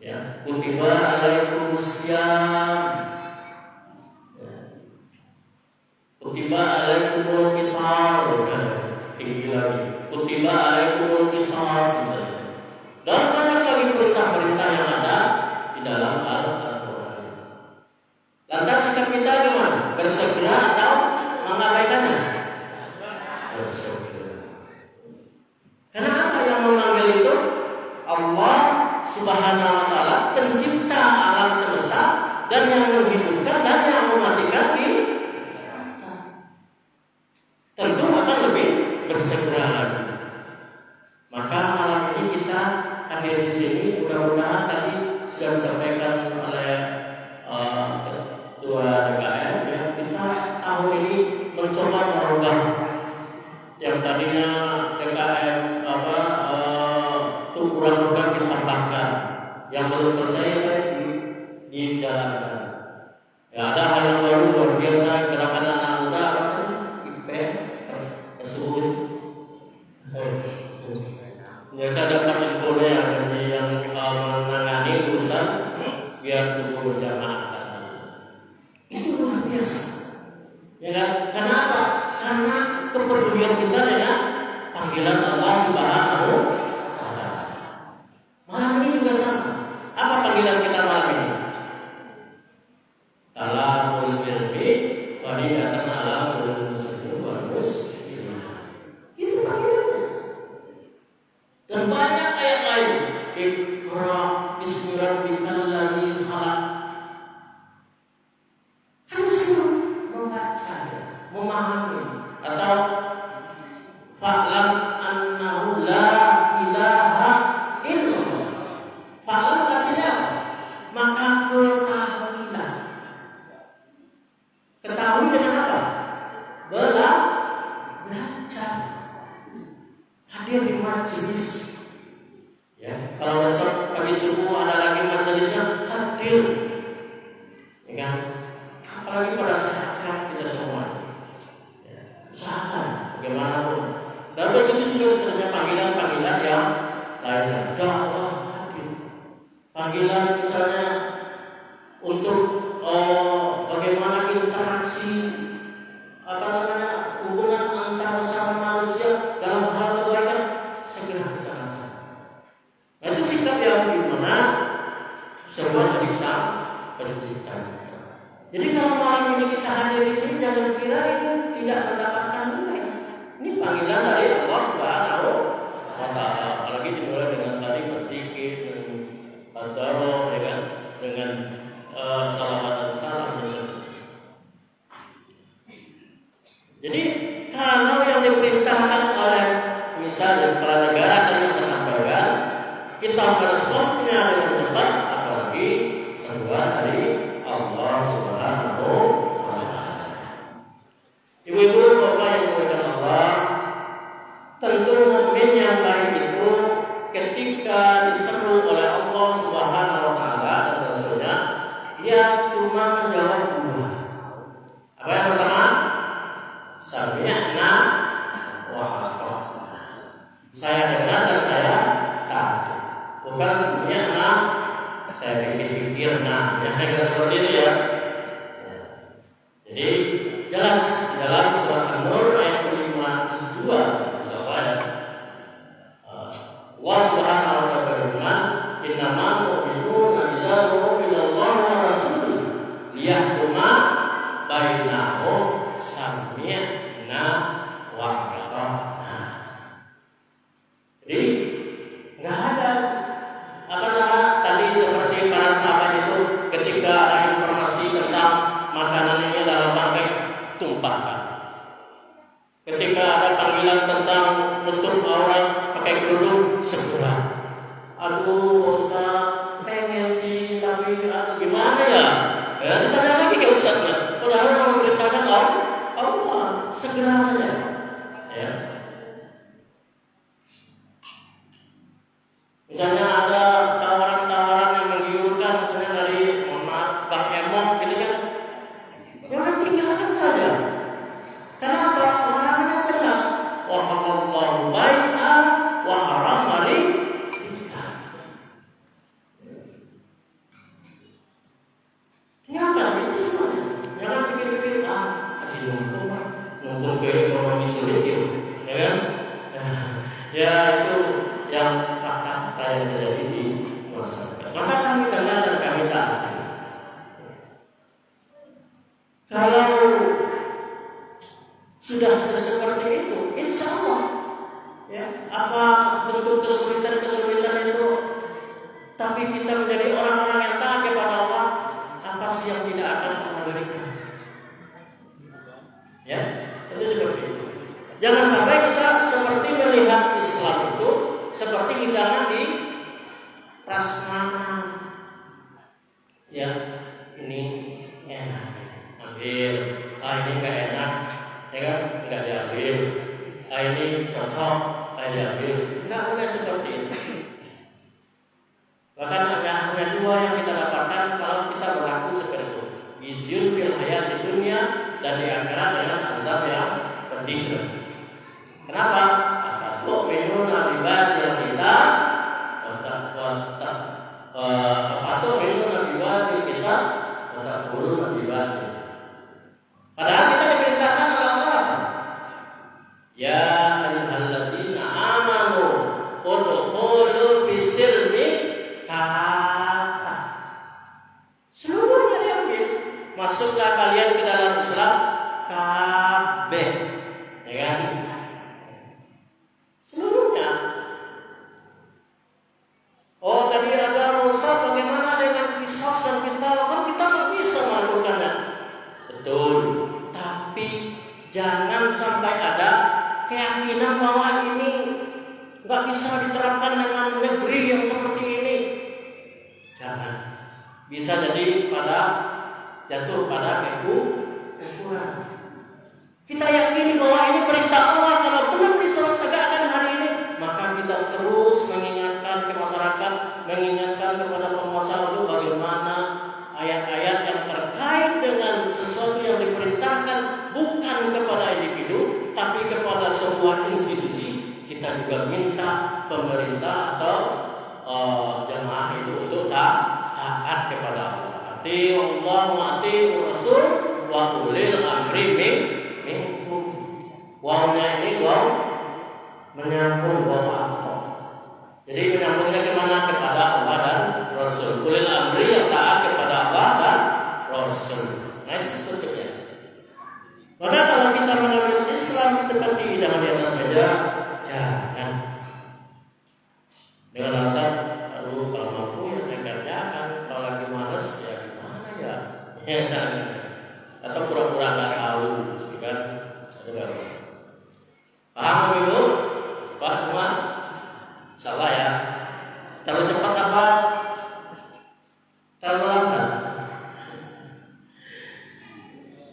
ya, kutiba alaikumusiyam, kutiba alaikumul qital, tinggi lagi, kutiba alaikumul qisas. Dan banyak lagi perintah-perintah yang ada di dalam Al-Quran. Lantas sikap kita gimana? Bersegera atau mengabaikannya? Bersegera. Karena apa yang memanggil itu? Allah Subhanahu wa Ta'ala, pencipta alam semesta dan yang menghidupkan dan yang mematikan ini. Tentu akan lebih bersegera lagi. Maka malam ini kita hadir di sini, mudah-mudahan tadi sudah disampaikan oleh Ketua DKM, ya, kita tahun ini mencoba merubah yang tadinya DKM kurang-kurang ditambahkan, yang belum selesai dijalankan. Ya, ada hal yang baru luar biasa, gerakan anak muda, IP, tersebut. Ya, saya dapat info yang menangani urusan biar subuh berjamaah. Itu luar biasa. Ya kan? Karena apa? Karena kepedulian kita dengan panggilan Allah Subhanahu wa Ta'ala. Malam ini juga sama. Apa panggilan kita malam ini? Talabul ilmi wa hidayatan ala kulli muslimin wal muslimat. Itu panggilannya. Dan banyak ayat lain. Iqra bismi rabbikal ladzi khalaq. Harus membaca, memahami, atau fa'lam annahu la ilaha illallah. Fa'lam artinya maka ketahuilah. Ketahui dengan apa? Belajar. Hadir di majelis. Ya, kalau besok pagi subuh ada lagi majelisnya, hadir. panggilan misalnya untuk bagaimana interaksi hubungan antara sama manusia dalam hal kebaikan, segera kita laksanakan. Nah, itu sikap yang dimana sebuah bisa pencipta. Jadi kalau malam ini kita hadir di sini, jangan kira itu tidak mendapatkan nilai. Ini panggilan dari Allah Subhanahu wa Ta'ala. Apalagi dimulai dengan tadi berzikir, berdoa, dengan salawat dan salam dan sebagainya. Jadi kalau yang diperintahkan oleh misalnya kepala negara tadi saya sampaikan, kita meresponnya dengan cepat, apalagi sebuah dari Allah Subhanahu wa Ta'ala. Ibu-ibu, bapak yang dimuliakan Allah, tentu mukmin yang baik itu ketika diseru oleh Allah Subhanahu wa Ta'ala dan Rasulnya, dia cuma menjawab dua. Apa yang pertama? Sami'na wa ata'na. Saya dengar dan saya taat. Bukan sami'na saya pikir-pikir, ya seperti itu ya. Jadi jelas dalam surat An-Nur ayat 52 coba ya. Allah Subhanahu wa ta'ala berfirman, "Innamal mu'minuna idza du'u ila Allah wa rasulih liyahkuma bainahum sami'na wa ata'na." Jadi enggak ada tadi seperti para sahabat itu ketika ada informasi tentang makanan ini dalam bangkai, tumpahkan. Ketika ada panggilan tentang nutup aurat pakai kerudung, segera. Aduh Ustaz, pengen sih tapi gimana ya? Ya tanya lagi ke Ustaznya. Kalau harus memberitakan Allah, segera saja. Ya. Misalnya ada tawaran-tawaran yang menggiurkan, misalnya dari Bang Emok, gitu kan? Ya udah tinggalkan saja. Kenapa? Larangannya jelas. Wa halallahu bai'a wa harama riba. Tinggalkan itu semuanya. Jangan pikir-pikir, aji nunggu ke ekonomi sulit gitu, ya kan? Ya itu yang yang terjadi di masyarakat. Maka kami dengar dan kami taati. Kalau sudah seperti itu, insya Allah, ya, apa bentuk kesulitan itu, tapi kita menjadi orang-orang yang taat kepada Allah, apa sih yang tidak akan Allah berikan? Ya, itu seperti itu. Jangan sampai kita seperti melihat Islam itu seperti hidangan di prasmanan. Ya, ini enak, ambil. Ini nggak enak, ya kan? Nggak diambil. Ini cocok, diambil. Nggak boleh seperti itu. Bahkan hanya dua yang kita dapatkan kalau kita berlaku seperti itu. Gizyun fil hayat di dunia dan di akhirat dengan azab yang pedih. Kenapa? Tu'minuna bibadil kita tu'minuna bibadil kita wa taquluna bibadil. Padahal kita diperintahkan oleh Allah, ya ayyuhallazina amanu udkhulu fisilmi kafah. Seluruhnya diambil. Masuklah kalian ke dalam Islam kabeh. Ya kan? Seluruhnya. Oh tadi ada Ustaz, bagaimana dengan kisah dan vital? Kan kita nggak bisa melakukannya. Betul. Tapi jangan sampai ada keyakinan bahwa ini nggak bisa diterapkan dengan negeri yang seperti ini. Jangan. Bisa jadi jatuh pada kekurangan. Kita yakini bahwa ini perintah Allah. Kalau belum tegakkan hari ini, maka kita terus mengingatkan ke masyarakat, mengingatkan kepada penguasa itu bagaimana ayat-ayat yang terkait dengan sesuatu yang diperintahkan bukan kepada individu, tapi kepada sebuah institusi. Kita juga minta pemerintah atau jamaah jamaah itu untuk taat kepada Allah. Ati Allah wa ati Rasul wa ulil amri minkum. Wawnya ini waw menyambung waw atau. Jadi menyambungnya kemana? Kepada Allah dan Rasul. Ulil amri yang taat kepada Allah dan Rasul. Nah itu sebetulnya. Maka kalau kita mengambil Islam seperti hidangan di atas meja, jangan dengan alasan, aduh kalau mampu ya saya kerjakan, kalau lagi males ya gimana ya? Atau pura-pura nggak tahu, kan? Paham ibu? Pak semua? Salah ya? Terlalu cepat apa? Terlalu lambat?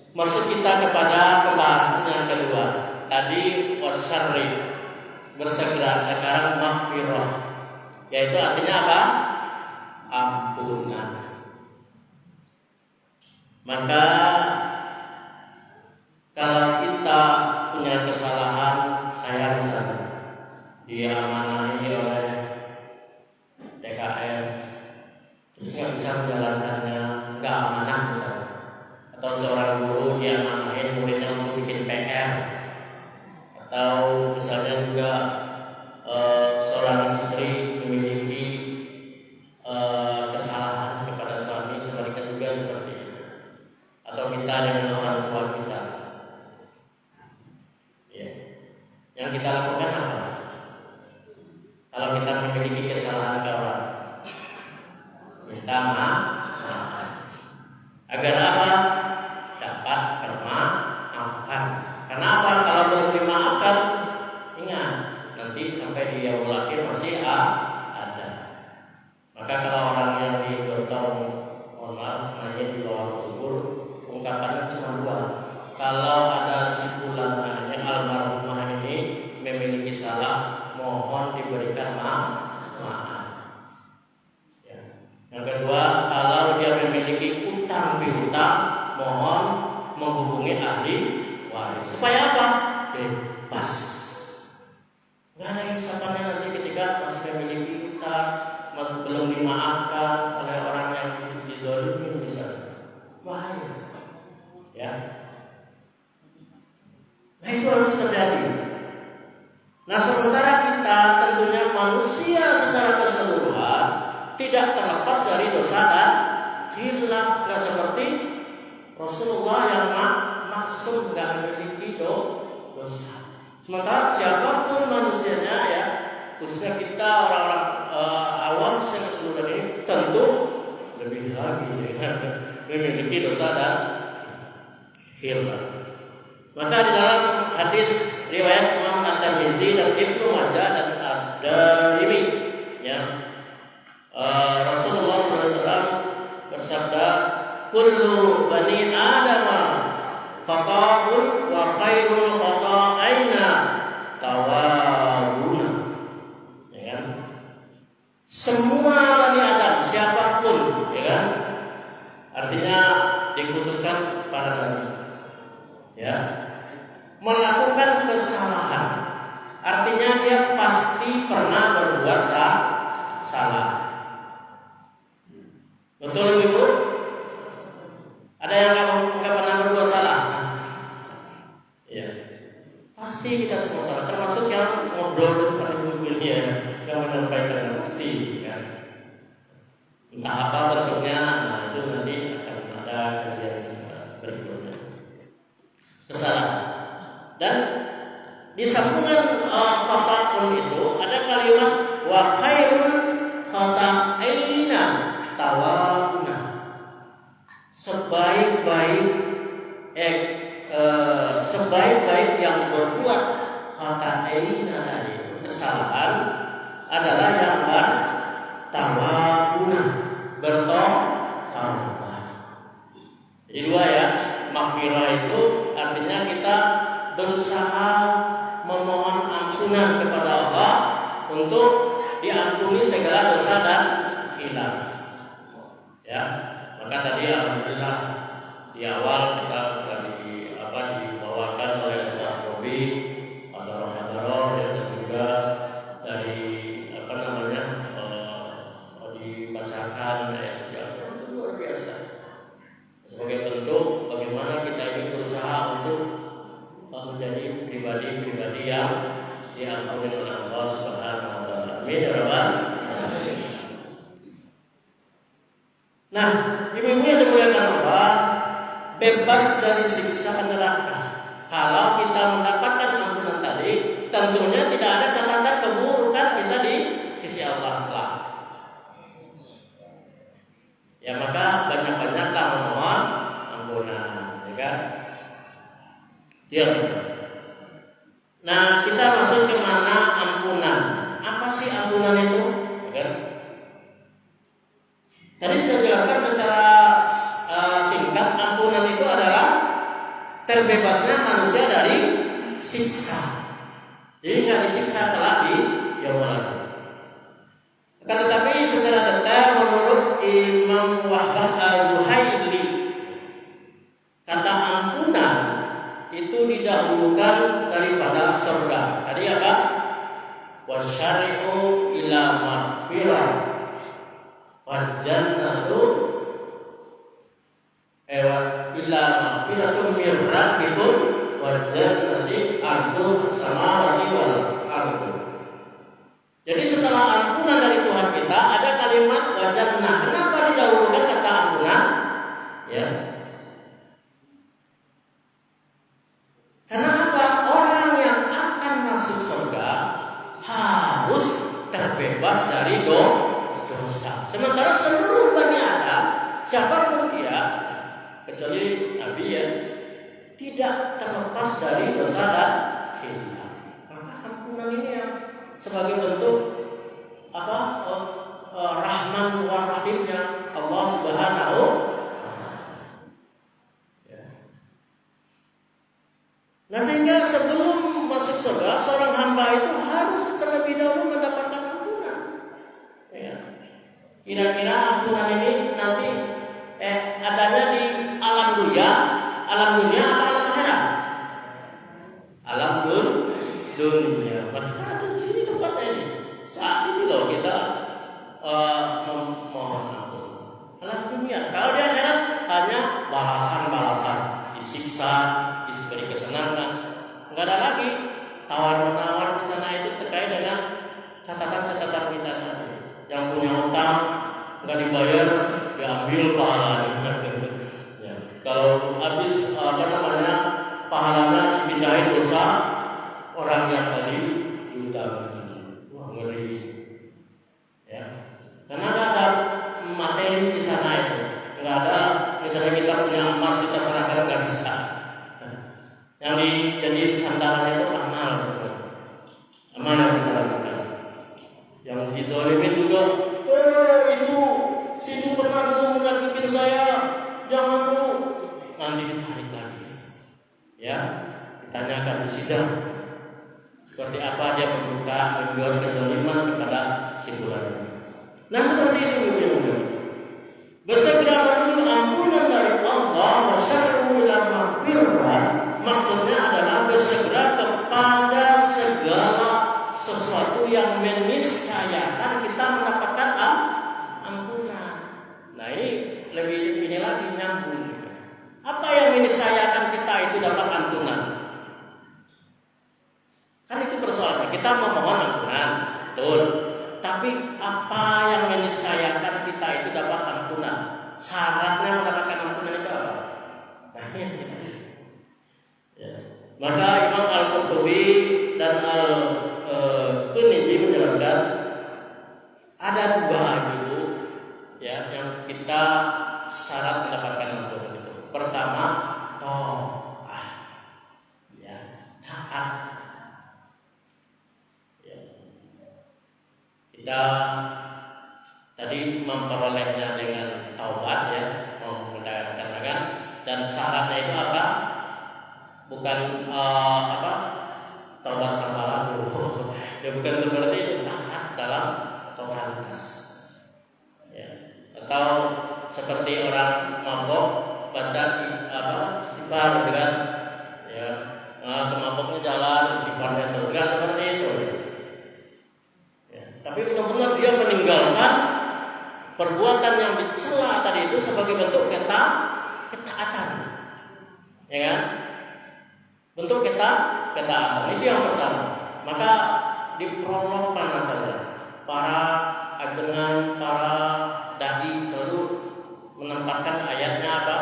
Masuk kita kepada pembahasan yang kedua. Tadi wasyarri, bersegera. Sekarang maghfirah, yaitu artinya apa? Ampunan. Maka kalau kita punya kesalahan, saya misalnya diamanahi oleh DKM, terus nggak bisa menjalankannya, nggak amanah misalnya. Atau seorang guru dia manahin muridnya untuk bikin PR, atau misalnya juga seorang istri memiliki kesalahan kepada suami, sebaliknya juga seperti itu. Atau kita dengan orang tua kita, ya. Yang kita lakukan apa? Kalau kita memiliki kesalahan ke orang, minta maaf. Agar apa? Dapat permaafan. Kenapa? Kalau belum dimaafkan, ingat nanti sampai di yaumul akhir masih ada. Maka kalau orang yang digotong, mohon maaf, nanya di bawah kubur, ungkapannya cuma dua. Kalau ada simpulan yang almarhumah ini memiliki salah, mohon diberikan maaf. Ya. Yang kedua, kalau dia memiliki utang piutang, mohon menghubungi ahli waris. Supaya apa? Bebas. Nggak ada hisapannya nanti ketika masih memiliki utang, masih belum dimaafkan oleh orang yang dizalimi misalnya. Bahaya. Ya. Nah itu harus terjadi. Nah sementara kita tentunya manusia secara keseluruhan tidak terlepas dari dosa dan hilaf, nggak seperti Rasulullah yang maksum nggak memiliki dosa. Sementara siapapun manusianya ya, khususnya kita orang-orang awam secara keseluruhan ini tentu lebih lagi ya, memiliki dosa dan hilaf. Maka di dalam hadis riwayat Imam At-Tirmidzi dan Ibnu Majah dan Ad-Darimi, ya, Rasulullah SAW bersabda, kullu bani Adam khata'un wa khairul khata'ina tawabuna. Ya kan? Semua bani Adam siapapun, ya kan? Artinya dikhususkan para nabi. Ya. Melakukan kesalahan. Artinya dia pasti pernah berbuat salah. Betul Ibu? Ada yang nggak pernah berbuat salah? Ya, pasti kita semua salah. Termasuk yang ngobrol depan ibu-ibunya, yang menyampaikan pasti, kan? Entah apa bentuknya, nah itu nanti akan ada kejadian berikutnya. Kesalahan. Dan di sambungan khata'un itu ada kalimat wa khairul khata'ina tawabuna. Sebaik-baik yang berbuat khata'ina tadi kesalahan adalah yang bertawabuna, bertobat. Jadi dua ya, maghfirah itu artinya kita berusaha memohon ampunan kepada Allah untuk diampuni segala dosa dan hilaf. Ya, maka tadi alhamdulillah di awal kita sudah dibawakan oleh Ustaz Robi dan juga dari ya sosial itu luar biasa. Sebagai bentuk bagaimana kita ini berusaha untuk menjadi pribadi-pribadi yang diampuni oleh Allah Subhanahu wa taala. Amin ya rabbal alamin. Nah, ibu-ibu yang dimuliakan Allah, bebas dari siksa neraka. Kalau kita mendapatkan ampunan tadi, tentunya tidak ada catatan keburukan kita di sisi Allah kelak. Ya maka banyak-banyaklah memohon ampunan, ya kan? Ya. Nah, kita masuk ke mana ampunan? Apa sih ampunan itu? Ya kan? Tadi sudah jelaskan secara singkat, ampunan itu adalah terbebasnya manusia dari siksa. Jadi nggak disiksa kelak di yaumul akhir. Akan tetapi secara detail menurut Imam Wahbah Al-Zuhaili, kata ampunan itu didahulukan daripada surga. Tadi apa? Wasyari'u ila maghfirah wal jannatu ila maghfiratun min rabbikum wal jannati ardu samawati wal ardu. Jadi setelah ampunan dari Tuhan kita ada kalimat wa jannah. Kenapa didahulukan kata ampunan? Ya. Karena apa? Orang yang akan masuk surga harus terbebas dari dosa. Sementara seluruh Bani Adam, siapapun dia, kecuali Nabi ya, tidak terlepas dari dosa dan khilaf. Maka ampunan ini ya sebagai bentuk Rahman wa Rahimnya Allah Subhanahu. Nah sehingga sebelum masuk surga seorang hamba itu harus terlebih dahulu mendapatkan ampunan. Ya. Kira-kira ampunan ini nanti adanya di alam dunia apa alam akhirat? Alam dunia. Maka di sini tempatnya ini. Saat ini loh kita mohon ampun. Alam dunia. Kalau di akhirat hanya balasan-balasan, disiksa, diberi kesenangan. Enggak ada lagi tawar-menawar di sana itu terkait dengan catatan-catatan kita tadi. Yang punya hutang enggak dibayar, diambil pahalanya. Ya. Kalau habis pahalanya dipindahin dosa orang yang tadi diutang. Wah ngeri. Ya. Karena ada materi di sana itu. Enggak ada misalnya kita punya emas kita serahkan nggak bisa. Yang jadi sandaran itu amal sebenarnya. Amal yang kita lakukan. Yang dizolimin juga, itu sini pernah dulu menyakitin saya, jangan dulu. Nanti ditarik lagi. Ya, ditanyakan di sidang seperti apa dia membuat kezaliman kepada si bulan. Nah seperti itu ya. Bersegera menuju ampunan dari Allah, wasyarru ila maghfirah. Maksudnya adalah bersegera kepada segala sesuatu yang meniscayakan kita mendapatkan ampunan. Nah ini lagi nyambung. Apa yang meniscayakan kita itu dapat ampunan? Kan itu persoalannya. Kita memohon ampunan, betul. Tapi apa yang meniscayakan kita itu dapat ampunan? Syaratnya mendapatkan ampunan itu apa? Nah ini. Ya. Maka Imam Al-Qurtubi dan Al-Qunidi menjelaskan ada dua itu ya yang kita syarat mendapatkan ampunan itu. Pertama, taat. Ya, taat. Ya. Kita tadi memperolehnya dengan taubat ya, menggunakan dan syaratnya itu apa? Bukan taubat sama lalu. Ya bukan seperti itu, taat dalam totalitas. Ya. Atau seperti orang mabok baca istighfar kan? Ya, maboknya jalan istighfarnya terus kan seperti itu. Ya. Tapi benar-benar dia meninggalkan perbuatan yang sebagai bentuk ketaatan, ya kan? Bentuk ketaatan itu yang pertama. Maka di prolog mana saja para ajengan, para dai selalu menempatkan ayatnya apa?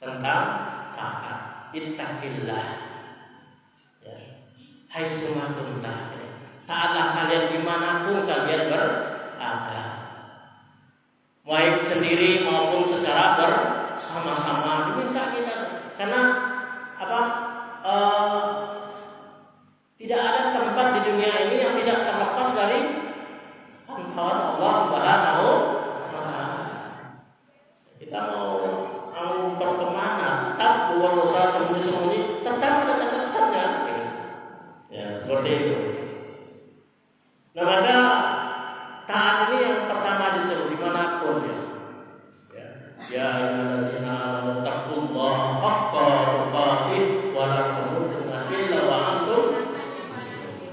Tentang taat. Ittaqillah. Ya. Hai semua kunta. Taatlah kalian dimanapun kalian berada, baik sendiri maupun secara bersama-sama. Diminta kita, karena apa? Tidak ada tempat di dunia ini yang tidak terlepas dari pantauan Allah Subhanahu wa Ta'ala. Kita mau berkemana, tak buat usaha sembunyi-sembunyi, tetap ada catatannya. Ya, seperti itu. Nah, maka taat ini yang pertama disuruh dimanapun ya. Ya ayyuhallazina amanu taqullaha haqqa tuqatih wa la tamutunna illa wa antum muslimun.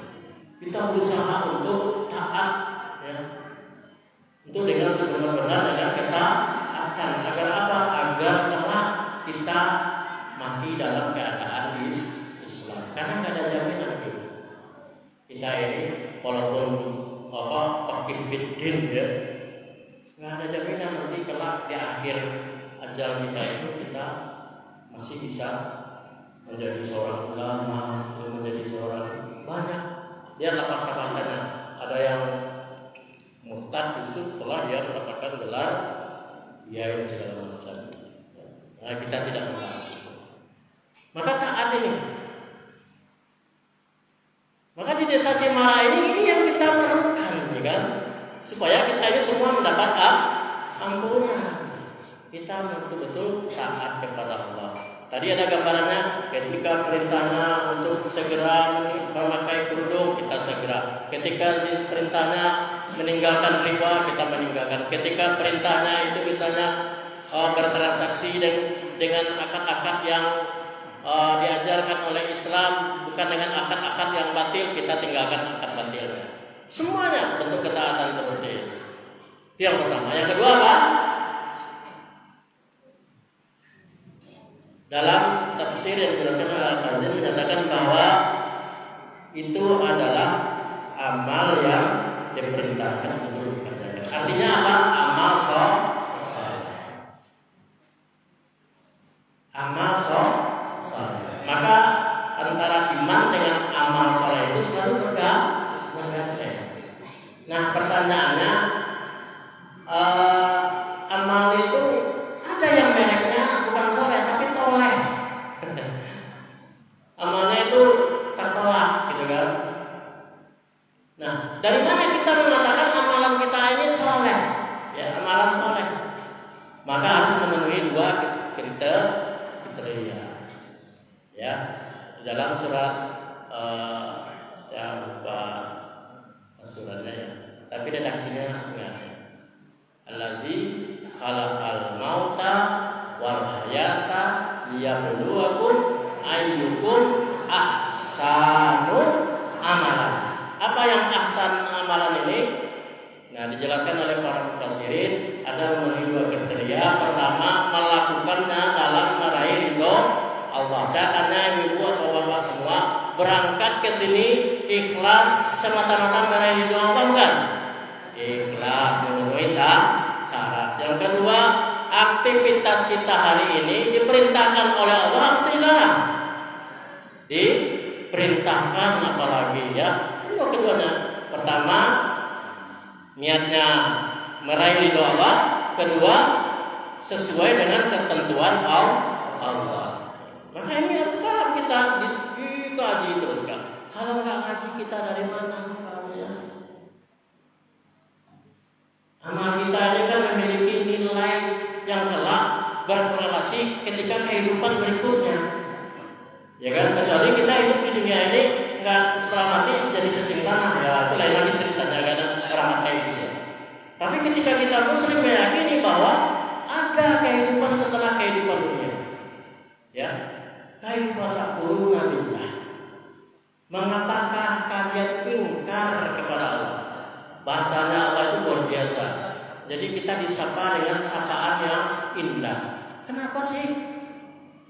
Kita berusaha untuk taat ya. Untuk dengan sebenar-benar dengan ketaatan agar apa? Agar kelak kita mati dalam keadaan Islam. Karena enggak ada jaminan kita ini walaupun fakih bidin ya, nggak ada jaminan nanti kelak di akhir ajal kita itu kita masih bisa menjadi seorang ulama, menjadi seorang banyak. Dia lapak-lapaknya ada yang murtad itu setelah dia mendapatkan gelar kiai segala macam. Nah, kita tidak membahas itu. Maka taat ini. Maka di desa Cemara ini yang kita perlukan, ya kan? Supaya kita ini semua mendapat ampunan. Kita betul-betul taat kepada Allah. Tadi ada gambarannya, ketika perintahnya untuk segera memakai kerudung, kita segera. Ketika perintahnya meninggalkan riba, kita meninggalkan. Ketika perintahnya itu misalnya bertransaksi dengan akad-akad yang diajarkan oleh Islam, bukan dengan akad-akad yang batil, kita tinggalkan akad batilnya. Semuanya bentuk ketaatan seperti itu. Yang pertama. Yang kedua apa? Dalam tafsir yang dijelaskan oleh Al-Qadhi menyatakan bahwa itu adalah amal yang diperintahkan untuk dikerjakan. Artinya apa? Amal saleh. Amal saleh. Maka antara iman dengan amal saleh itu selalu bergantung. Nah, pertanyaannya, amal itu ada yang mereknya bukan saleh tapi toleh. Amalnya itu tertolak, gitu kan? Nah, dari mana kita mengatakan amalan kita ini saleh? Ya, amalan saleh. Maka harus memenuhi dua kriteria. Ya, dalam surat saya lupa suratnya ya, tapi redaksinya enggak. Allazi khalaqal mauta wal hayata liyabluwakum ayyukum ahsanu amalan. Apa yang ahsan amalan ini? Nah, dijelaskan oleh para mufassirin ada memenuhi dua kriteria. Pertama, melakukannya dalam meraih ridho Allah. Saya tanya ibu atau bapak semua, berangkat ke sini ikhlas semata-mata meraih ridho Allah bukan? Ikhlas, memenuhi syarat. Yang kedua, aktivitas kita hari ini diperintahkan oleh Allah atau dilarang? Diperintahkan, apalagi ya. Itu keduanya. Pertama, niatnya meraih ridho Allah. Kedua, sesuai dengan ketentuan Allah. Maka ini harus paham kita dikaji terus kan. Kalau nggak ngaji kita dari mana? Amal kita ini kan memiliki nilai yang kelak berkorelasi ketika kehidupan berikutnya. Ya kan? Kecuali kita hidup di dunia ini nggak setelah mati jadi cacing tanah, ya itu lain lagi ceritanya karena orang ateis. Tapi ketika kita muslim meyakini bahwa ada kehidupan setelah kehidupan dunia, ya, kehidupan takuluna billah. Mengapakah kalian ingkar kepada Allah? Bahasanya Allah itu luar biasa. Jadi kita disapa dengan sapaan yang indah. Kenapa sih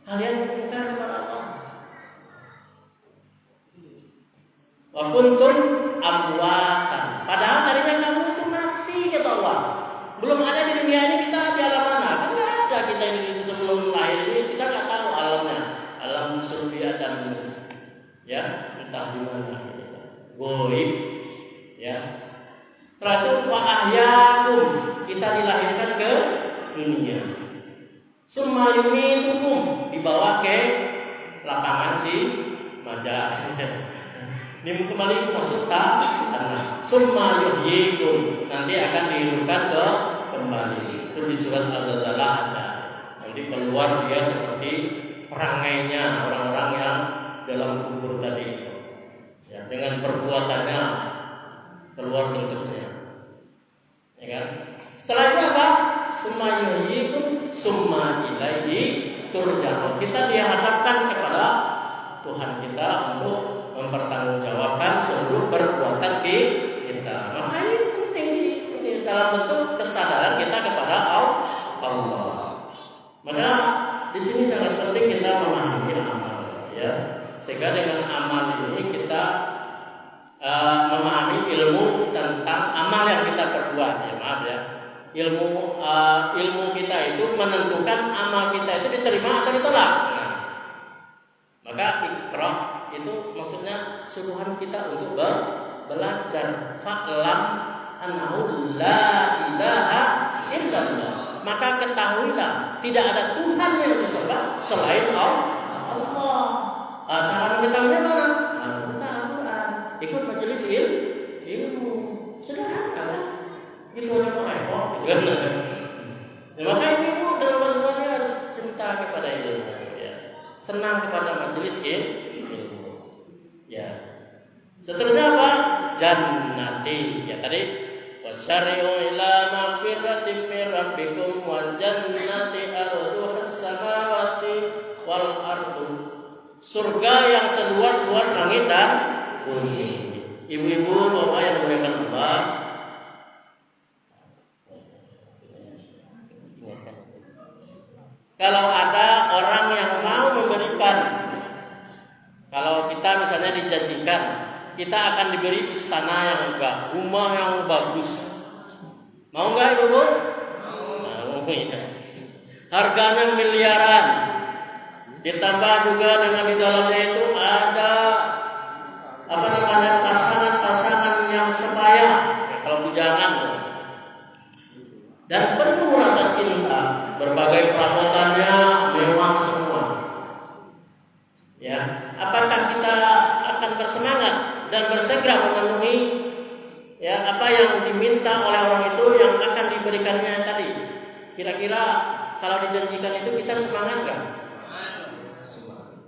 kalian ingkar kepada Allah? Wa kuntum amwatan. Padahal tadinya kamu itu mati, kata Allah. Belum ada di dunia ini, kita di alam mana? Kan nggak ada kita ini sebelum lahir ini, kita nggak tahu alamnya. Alam sulbi Adam ini, ya entah di mana. Goib, ya. Setelah itu fa'ahyakum, kita dilahirkan ke dunia. Summa yumitukum, dibawa ke lapangan si Maja. Ini kembali masuk tanah. Summa yuhyikum, nanti akan dihidupkan ke kembali. Itu di surat Al-Zalzalah ada. Nanti keluar dia seperti perangainya orang-orang yang dalam kubur tadi itu. Ya, dengan perbuatannya keluar bentuknya. Ya kan? Setelah itu apa? Summa yuhyikum summa ilaihi turja'un. Kita dihadapkan kepada Tuhan kita untuk mempertanggungjawabkan seluruh perbuatan kita. Maka ini penting dalam bentuk kesadaran kita kepada Allah. Maka di sini sangat penting kita memahami amal, ya. Sehingga dengan amal ini kita memahami ilmu tentang amal yang kita perbuat. Ya, maaf ya. Ilmu kita itu menentukan amal kita itu diterima atau ditolak. Nah, maka iqra itu maksudnya suruhan kita untuk belajar. Fa'lam annahu la ilaha illallah. Maka ketahuilah tidak ada Tuhan yang disembah selain Allah. Cara mengetahuinya mana? Al-Quran. Ikut majelis ilmu. Sederhana. Itu ada repot. Ya, maka ilmu dalam semuanya harus cinta kepada ilmu. Ya. Senang kepada majelis ilmu. Ya. Seterusnya apa? Jannati. Ya tadi wasyari'u ila magfiratin min rabbikum wa jannati arduhas samawati wal ardu. Surga yang seluas-luas langit dan bumi. Ibu-ibu, bapak yang dimuliakan Allah, kalau ada orang yang mau memberikan, kalau kita misalnya dijanjikan kita akan diberi istana yang megah, rumah yang bagus, mau nggak ibu-ibu? Mau. Ya. Harganya miliaran, ditambah juga dengan di dalamnya itu ada pasangan-pasangan yang sebaya, ya, kalau bujangan, dan penuh rasa cinta, berbagai perabotannya mewah semua. Ya, apakah kita akan bersemangat dan bersegera memenuhi ya apa yang diminta oleh orang itu yang akan diberikannya tadi? Kira-kira kalau dijanjikan itu kita semangat nggak? Semangat.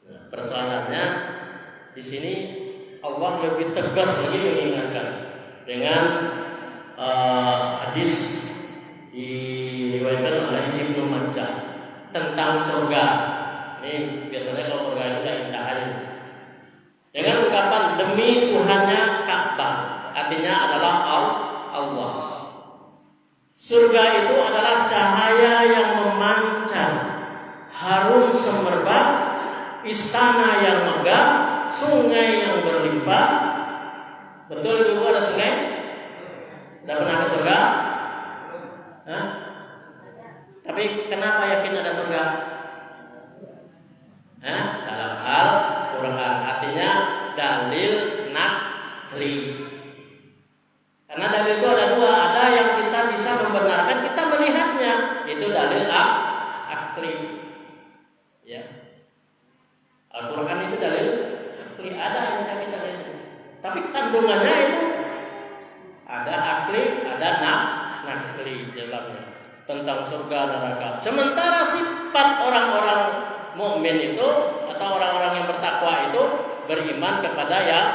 Nah, persoalannya di sini Allah lebih tegas lagi mengingatkan dengan hadis diriwayatkan oleh Ibnu Majah tentang surga. Ini biasanya kalau surga itu udah indah aja. Dengan ungkapan demi Tuhannya Ka'bah, artinya adalah Allah. Surga itu adalah cahaya yang memancar, harum semerbak, istana yang megah, sungai yang berlimpah. Betul ibu ada sungai? Udah pernah ke surga? Hah? Tapi kenapa yakin ada surga? Dalam hal Quran, artinya dalil nakli. Karena dalil itu ada dua, ada yang kita bisa membenarkan, kita melihatnya, itu dalil akli. Ya. Al-Quran itu dalil akli, ada yang bisa kita lihat. Tapi kandungannya itu ada akli, ada nakli dalamnya tentang surga neraka. Sementara sifat orang-orang mukmin itu atau orang-orang yang bertakwa itu beriman kepada yang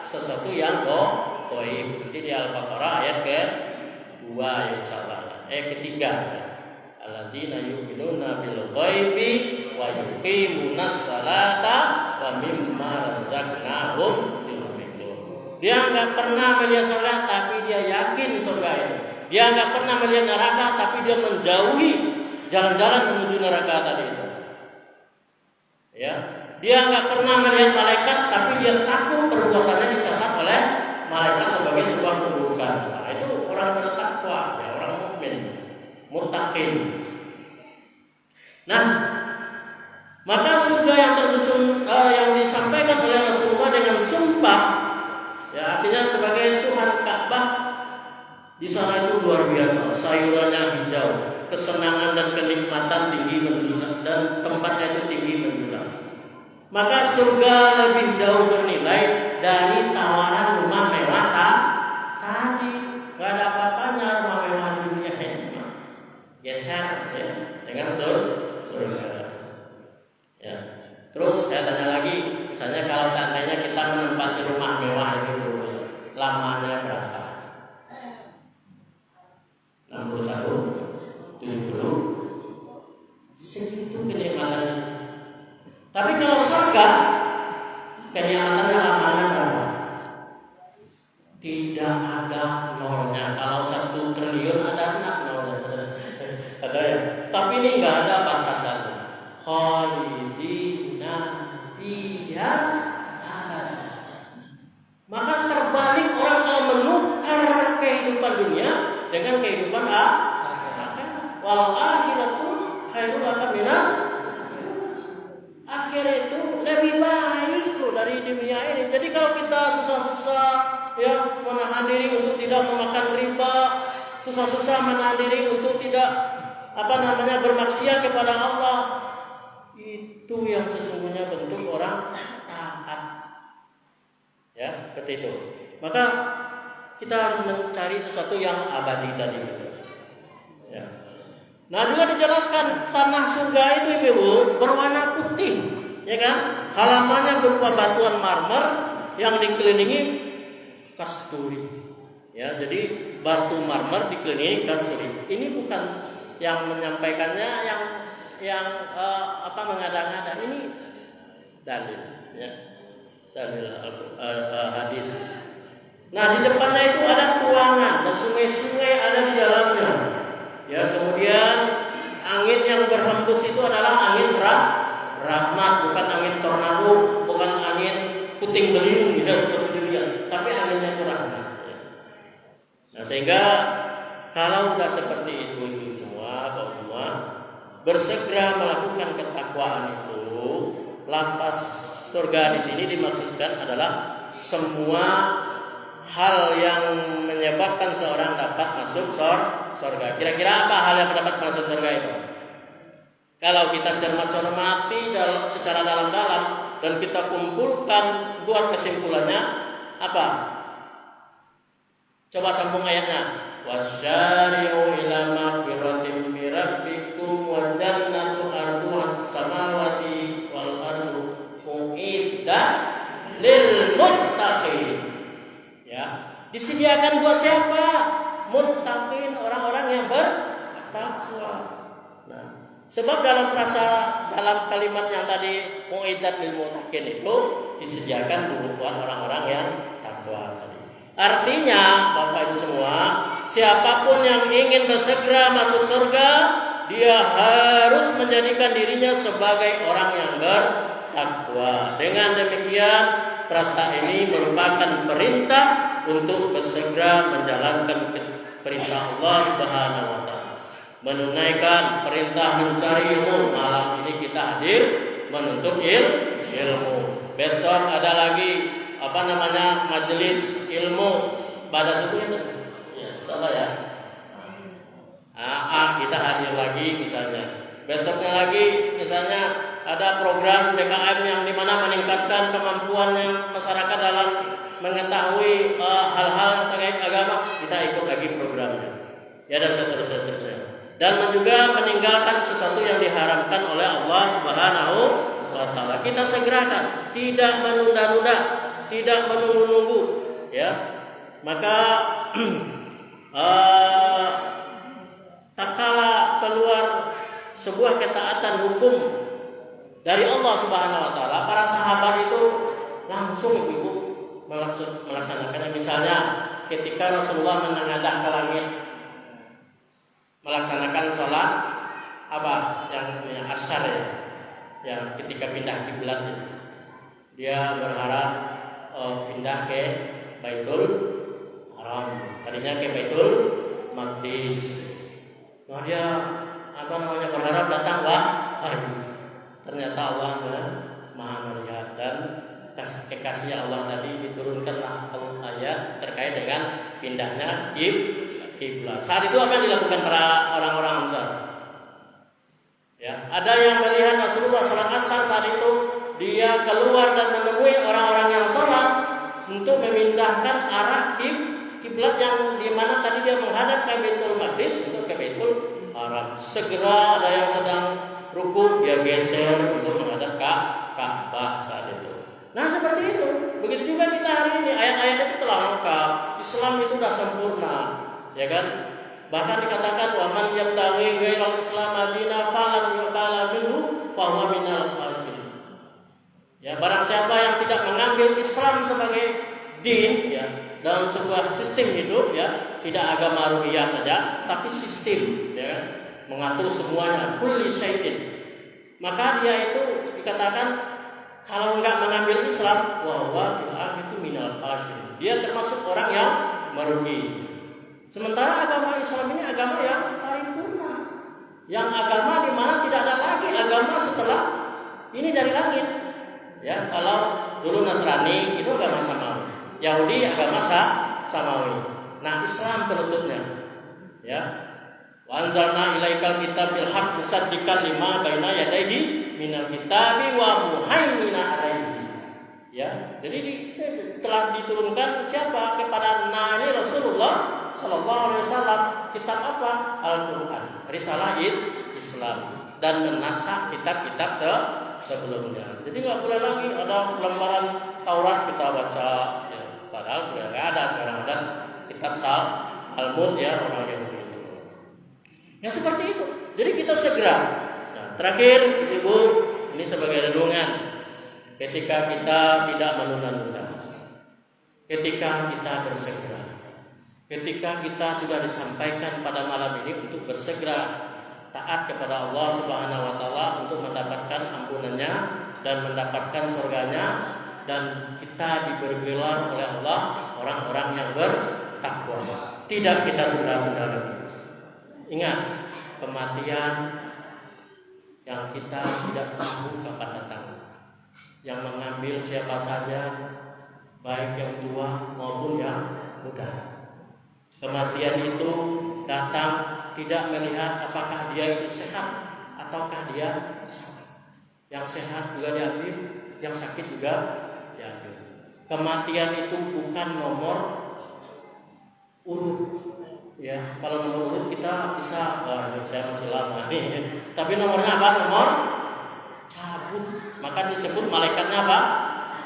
sesuatu yang gaib. Nanti di Al-Baqarah ayat ke-2 insyaallah. Ketiga. Allazina yu'minuna bil ghaibi wa yuqimunas salata wa mimma razaqnahum yunfiqun. Dia enggak pernah melihat surga tapi dia yakin surga itu. Dia nggak pernah melihat neraka, tapi dia menjauhi jalan-jalan menuju neraka tadi itu. Ya, dia nggak pernah melihat malaikat, tapi dia takut perbuatannya dicatat oleh malaikat sebagai sebuah keburukan. Nah, itu orang bertakwa, ya, orang mukmin, muttaqin. Nah, maka surga yang tersusun yang disampaikan oleh Rasulullah dengan sumpah, ya artinya sebagai Tuhan Ka'bah, di sana itu luar biasa, sayurannya hijau, kesenangan dan kenikmatan tinggi menjulang, dan tempatnya itu tinggi menjulang. Maka surga lebih jauh bernilai dari tawaran rumah mewah tadi. Gak ada apa-apanya rumah mewah di dunia ini. Geser ya, dengan surga. Ya. Terus saya tanya lagi, misalnya kalau seandainya kita menempati rumah mewah itu dulu, lamanya berapa? 60 tahun, 70, segitu kenikmatannya. Tapi kalau surga, kenikmatannya lamanya berapa? Tidak ada nolnya. Kalau 1 triliun ada nolnya. Ada ya. Tapi ini nggak ada batasannya. Khalidina fiha abada. Maka terbalik orang kalau menukar kehidupan dunia dengan kehidupan akhirat. Wal akhiratu khairul laka minal akhir itu lebih baik loh dari dunia ini. Jadi kalau kita susah-susah ya menahan diri untuk tidak memakan riba, susah-susah menahan diri untuk tidak bermaksiat kepada Allah, itu yang sesungguhnya bentuk orang taat. Ya, seperti itu. Maka kita harus mencari sesuatu yang abadi tadi. Ya. Nah, juga dijelaskan tanah surga itu Ibu berwarna putih, ya kan? Halamannya berupa batuan marmer yang dikelilingi kasturi. Ya, jadi batu marmer dikelilingi kasturi. Ini bukan yang menyampaikannya yang mengada-ngada, ini dalil, ya. Dalil hadis. Nah, di depannya itu ada ruangan dan sungai-sungai ada di dalamnya. Ya, kemudian angin yang berhembus itu adalah angin rahmat, bukan angin tornado, bukan angin puting beliung tidak seperti durian, tapi anginnya itu rahmat. Nah, sehingga kalau sudah seperti itu semua, kau semua bersegera melakukan ketakwaan itu. Lafaz surga di sini dimaksudkan adalah semua hal yang menyebabkan seorang dapat masuk surga. Kira-kira apa hal yang dapat masuk surga itu? Kalau kita cermati secara dalam-dalam dan kita kumpulkan, buat kesimpulannya apa? Coba sambung ayatnya. Wasyari'u ila maghfiratin min rabbikum wa jannatu arduha as-samawati wal ardu uiddat lil muttaqin. Ya, disediakan buat siapa? Muttaqin, orang-orang yang bertakwa. Nah, sebab dalam kalimat yang tadi uiddat lil muttaqin itu disediakan buat orang-orang yang takwa tadi. Artinya, Bapak Ibu semua, siapapun yang ingin bersegera masuk surga, dia harus menjadikan dirinya sebagai orang yang bertakwa. Dengan demikian, perasa ini merupakan perintah untuk bersegera menjalankan perintah Allah Subhanahu wa taala. Menunaikan perintah mencari ilmu. Malam ini kita hadir menuntut ilmu. Besok ada lagi majelis ilmu pada subuh ya, salah ya. Kita hadir lagi misalnya. Besoknya lagi misalnya ada program BKM yang dimana meningkatkan kemampuan masyarakat dalam mengetahui hal-hal terkait agama, kita ikut lagi programnya. Ya, dan seterusnya. Dan juga meninggalkan sesuatu yang diharamkan oleh Allah Subhanahu wa taala. Kita segerakan, tidak menunda-nunda, tidak menunggu-nunggu, ya. Maka tak kala keluar sebuah ketaatan hukum dari Allah Subhanahu wa taala, para sahabat itu langsung Ibu melaksanakannya. Misalnya ketika Rasulullah menengadah ke langit, Asy'ar ya, yang ketika pindah kiblat dia berharap pindah ke Baitul Haram, tadinya ke Baitul Maqdis. Nah dia berharap datang ternyata Allah Maha melihat, dan kekasih Allah tadi diturunkanlah ayat terkait dengan pindahnya kiblat. Saat itu apa yang dilakukan para orang-orang Ansar? Ya, ada yang melihat Rasulullah salat asar saat itu dia keluar dan menemui orang-orang yang sholat untuk memindahkan arah kiblat yang di mana tadi dia menghadap ke Baitul Maqdis untuk ke Baitul Haram. Segera ada yang sedang rukuk dia geser untuk menghadap ke Ka'bah saat itu. Nah seperti itu. Begitu juga kita hari ini, ayat-ayat itu telah lengkap. Islam itu sudah sempurna, ya kan? Bahkan dikatakan wa man yabtaghi ghairal Islam madina falan yuqala minhu fa huwa minal khasirin. Ya, barang siapa yang tidak mengambil Islam sebagai din ya, dalam sebuah sistem hidup ya, tidak agama ruhiyah saja, tapi sistem ya, mengatur semuanya, kulli syai'in. Maka dia itu dikatakan kalau enggak mengambil Islam, wa itu minal khasirin. Dia termasuk orang yang merugi. Sementara agama Islam ini agama yang paripurna, yang agama di mana tidak ada lagi agama setelah ini dari langit. Ya, kalau dulu Nasrani itu agama samawi, Yahudi agama samawi. Nah, Islam penutupnya. Ya. Wa anzalna ilaikal kitab bil haqq musaddiqan lima baina yadayhi minal kitabi wa muhaiminan alaihi. Ya, jadi telah diturunkan siapa kepada Nabi Rasulullah Sallallahu Alaihi Wasallam kitab apa? Al-Quran, Risalah Islam, dan menasak kitab-kitab sebelumnya. Jadi nggak boleh lagi ada lembaran Taurat kita baca, ya, padahal nggak ada sekarang, ada kitab Talmud ya orang Yahudi. Ya seperti itu. Jadi kita segera. Nah, terakhir Ibu, ini sebagai renungan. Ketika kita tidak menunda-nunda, ketika kita bersegera, ketika kita sudah disampaikan pada malam ini untuk bersegera taat kepada Allah Subhanahu wa taala untuk mendapatkan ampunannya dan mendapatkan surganya, dan kita diberi gelar oleh Allah orang-orang yang bertakwa. Tidak kita tunda-tunda lagi. Ingat, kematian yang kita tidak tahu kapan datang, yang mengambil siapa saja, baik yang tua maupun yang muda. Kematian itu datang tidak melihat apakah dia itu sehat ataukah dia sakit. Yang sehat juga diambil, yang sakit juga diambil. Kematian itu bukan nomor urut. Ya, kalau nomor urut kita bisa, saya masih lama nih. Tapi nomornya apa? Nomor cabut. Maka disebut malaikatnya apa?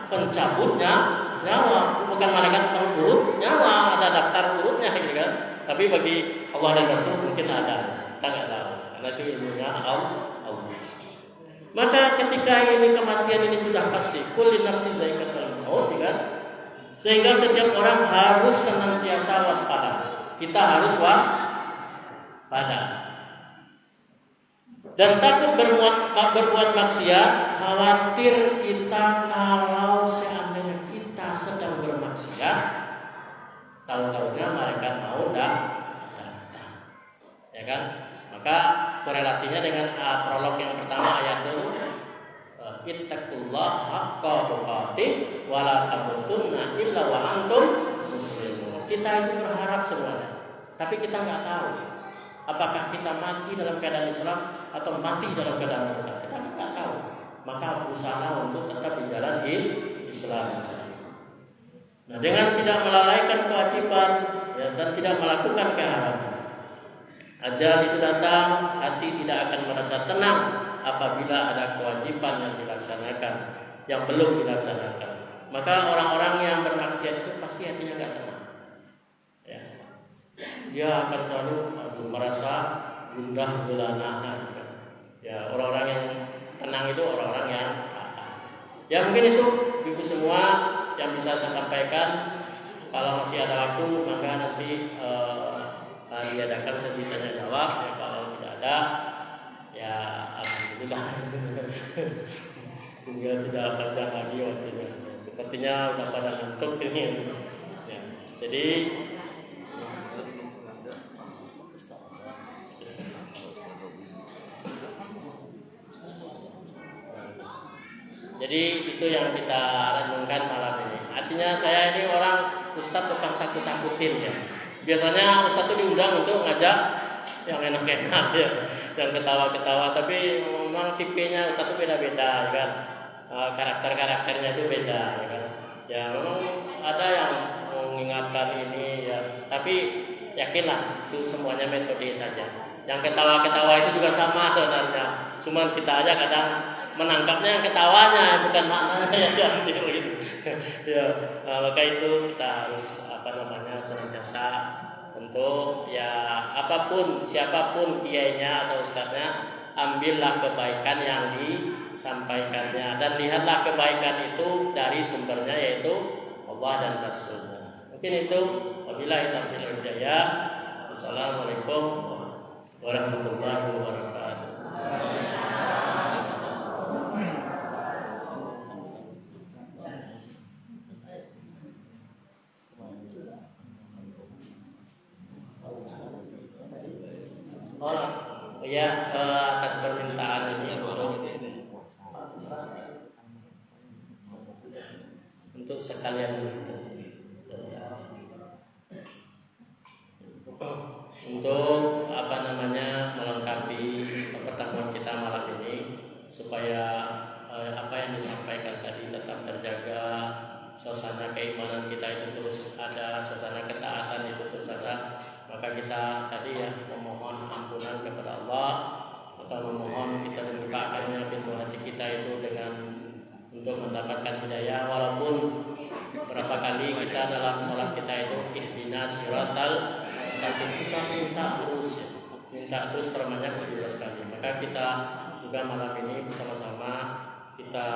Pencabutnya nyawa. Bukan malaikat pengurut nyawa, ada daftar urutnya gitu kan. Tapi bagi Allah dan Rasul mungkin ada, kita nggak tahu. Karena itu ilmunya Allah. Maka ketika ini kematian ini sudah pasti, kulli nafsin dha'iqatul maut, kan? Sehingga setiap orang harus senantiasa waspada. Kita harus waspada. Dan takut berbuat maksiat, khawatir kita kalau seandainya kita sedang bermaksiat, tahu-tahunya malaikat mau datang, ya kan? Maka korelasinya dengan prolog yang pertama ayat itu, ittaqullaha haqqa tuqatih wa la tamutunna illa wa antum muslimun. Kita itu berharap semuanya, tapi kita nggak tahu apakah kita mati dalam keadaan Islam atau mati dalam keadaan murtad. Kita nggak tahu. Maka berusaha untuk tetap di jalan Islam. Nah, dengan tidak melalaikan kewajiban ya, dan tidak melakukan keharaman, ajal itu datang, hati tidak akan merasa tenang apabila ada kewajiban yang dilaksanakan, yang belum dilaksanakan. Maka orang-orang yang bermaksiat itu pasti hatinya nggak tenang. Ya. Dia akan selalu merasa gundah gulana. Ya, orang-orang yang tenang itu orang-orang yang ya mungkin itu ibu semua yang bisa saya sampaikan. Kalau masih ada waktu maka nanti diadakan sesi tanya jawab. Ya, kalau tidak ada ya alhamdulillah. sudah tinggal tidak panjang lagi waktunya. Sepertinya udah pada ngantuk ini. Ya. Jadi itu yang kita renungkan malam ini. Artinya saya ini orang Ustadz tukang takut-takutin ya. Biasanya Ustadz itu diundang untuk ngajak yang enak-enak ya, yang ketawa-ketawa. Tapi memang tipenya Ustadz itu beda-beda kan. Karakter-karakternya itu beda ya kan. Ya memang ada yang mengingatkan ini ya. Tapi yakinlah itu semuanya metode saja. Yang ketawa-ketawa itu juga sama sebenarnya. Cuman kita aja kadang menangkapnya yang ketawanya bukan maknanya yang gitu. Ya, maka itu kita harus senantiasa untuk ya apapun siapapun kiainya atau ustadznya, ambillah kebaikan yang disampaikannya dan lihatlah kebaikan itu dari sumbernya yaitu Allah dan Rasulnya. Mungkin itu. Wabillahi taufiq wal hidayah. Wassalamualaikum warahmatullahi wabarakatuh. Atas permintaan ini untuk sekalian untuk melengkapi pertemuan kita malam ini supaya apa yang disampaikan tadi tetap terjaga, suasana keimanan kita itu terus ada, suasana ketaatan itu terus ada. Maka kita tadi ya memohon ampunan kepada Allah atau memohon kita membukakannya pintu hati kita itu dengan untuk mendapatkan hidayah. Walaupun berapa kali kita dalam sholat kita itu ihdinas siratal mustaqim, kita minta terus terbanyak 17 kali. Maka kita juga malam ini bersama-sama kita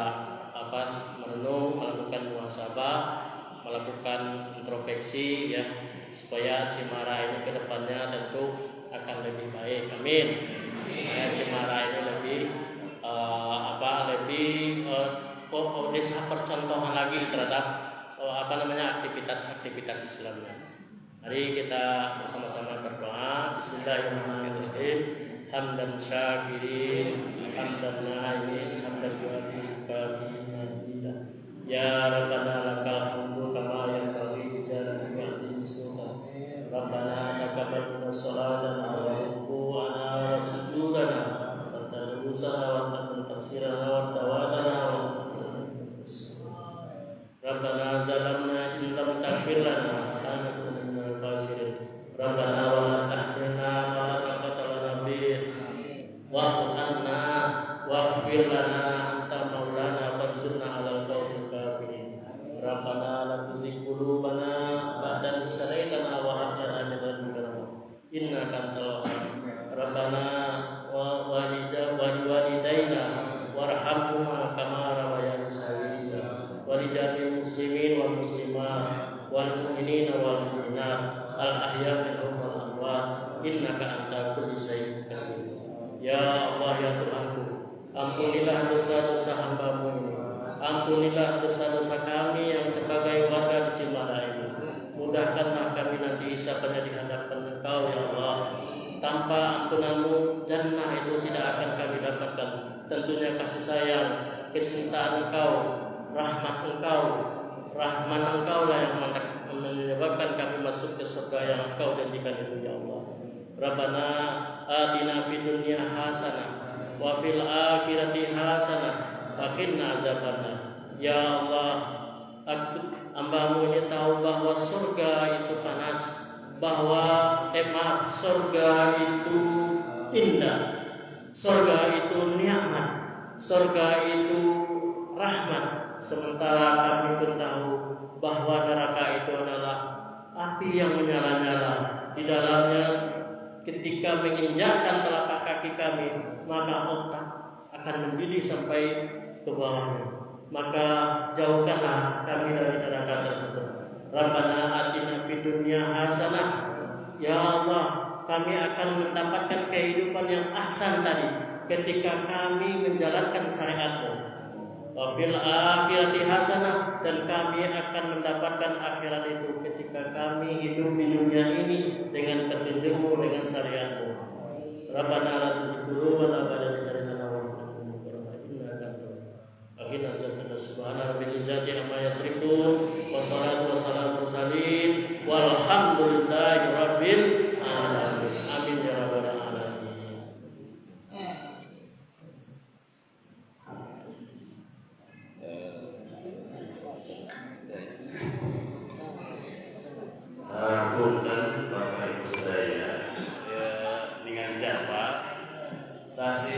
merenung, melakukan muhasabah, melakukan introspeksi ya, supaya Cimara ini ke depannya tentu akan lebih baik. Amin. Supaya Cimara ini lebih desa percontohan lagi terhadap aktivitas Islamnya. Mari kita bersama-sama berdoa. Bismillahirrahmanirrahim. Hamdan syakirin, hamdan na'imin, hamdan yu'adhi ya Rabbana lakal hamdu kama yanbaghi li jalali wajhika. Rabbana taqabbal minna sholatana wa ruku'ana wa sujudana wa tadrusana wa tafsirana wa tawadana wa Rabbana zalamna in lam taghfir lana lanakunanna minal khasirin. Rabbana wa la tahmilna ma la taqata lana bih wa'fu 'anna waghfir lana anta maulana fansurna 'alal qaumil kafirin. Rabbana la tuzigh qulubana ba'da idh hadaytana wa hab lana min ladunka rahmah innaka antal wahhab. Rabbana wa walidayna warhamhuma kama rabbayani shaghira wa li jami'il muslimin wal muslimat wal mu'minina wal mu'minat al ahya minhum wal amwat innaka anta kulli syai'in qadir. Ya Allah ya Tuhanku, ampunilah dosa-dosa hamba-Mu ini. Ampunilah dosa-dosa kami yang sebagai warga di Cimara ini. Mudahkanlah kami nanti hisabannya di hadapan Engkau ya Allah. Tanpa ampunan-Mu, jannah itu tidak akan kami dapatkan. Tentunya kasih sayang, kecintaan Engkau, rahmat Engkau, rahman Engkau lah yang menyebabkan kami masuk ke surga yang Engkau janjikan itu ya Allah. Rabbana atina fid dunya hasanah wa fil akhirati hasanah wa qina azabannar. Ya Allah, hamba-Mu ini tahu bahwa surga itu panas, bahwa surga itu indah, surga itu nikmat, surga itu rahmat. Sementara kami pun tahu bahwa neraka itu adalah api yang menyala-nyala. Di dalamnya ketika menginjakkan telapak kaki kami, maka otak akan mendidih sampai ke bawahnya. Maka jauhkanlah kami dari neraka tersebut. Rabbana atina fid dunya hasanah. Ya Allah, kami akan mendapatkan kehidupan yang ahsan tadi ketika kami menjalankan syariat-Mu. Wa fil akhirati hasanah, dan kami akan mendapatkan akhirat itu ketika kami hidup di dunia ini dengan petunjuk-Mu, dengan syariat-Mu. Rabbana la tuzigh qulubana ba'da idh hadaytana wa hab lana min ladunka rahmatan innaka antal wahhab. Akhirna zakata subhana rabbil izzati amma yasifun wa salatu wassalamu mursalin walhamdulillahi rabbil alamin. Amin ya rabbal alamin. Punten Bapak Ibu sedaya, dengan Jawa sasi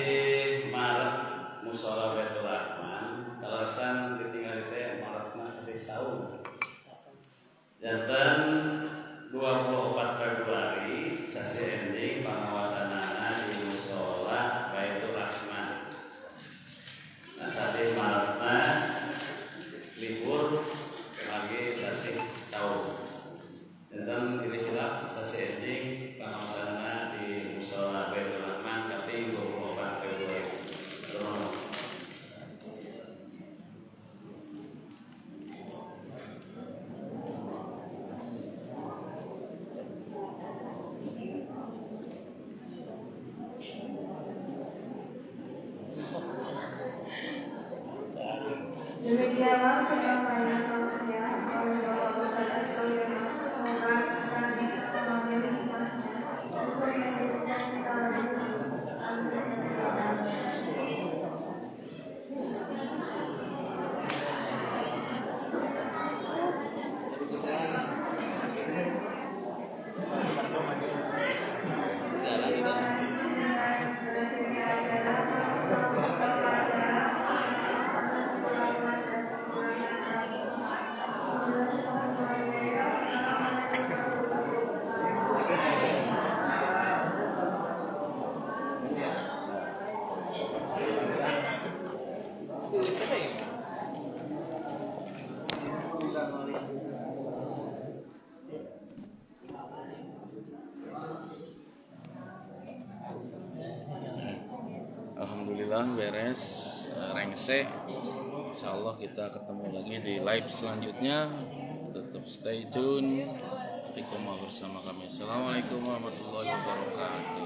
Maret Mushola Baitul Rahman kalasan ditinggal teh Maretna sasi saum. Janten 24 Februari sasi ending pangawasanana di Mushola Baitul Rahman. Nah sasi Maretna libur lagi sasi saum. Dan ini hilap sasi ending pangawasanana di Mushola Baitul Rahman kaping 24 Februari. Demikianlah penyampaian tausiah oleh Bapak Ustaz Soleman. Semoga kita bisa mengambil hikmahnya untuk menghidupkan kita lebih Alhamdulillah beres rengse. Insyaallah kita ketemu lagi di live selanjutnya. Tetap stay tune. Istiqomah bersama kami. Assalamualaikum warahmatullahi wabarakatuh.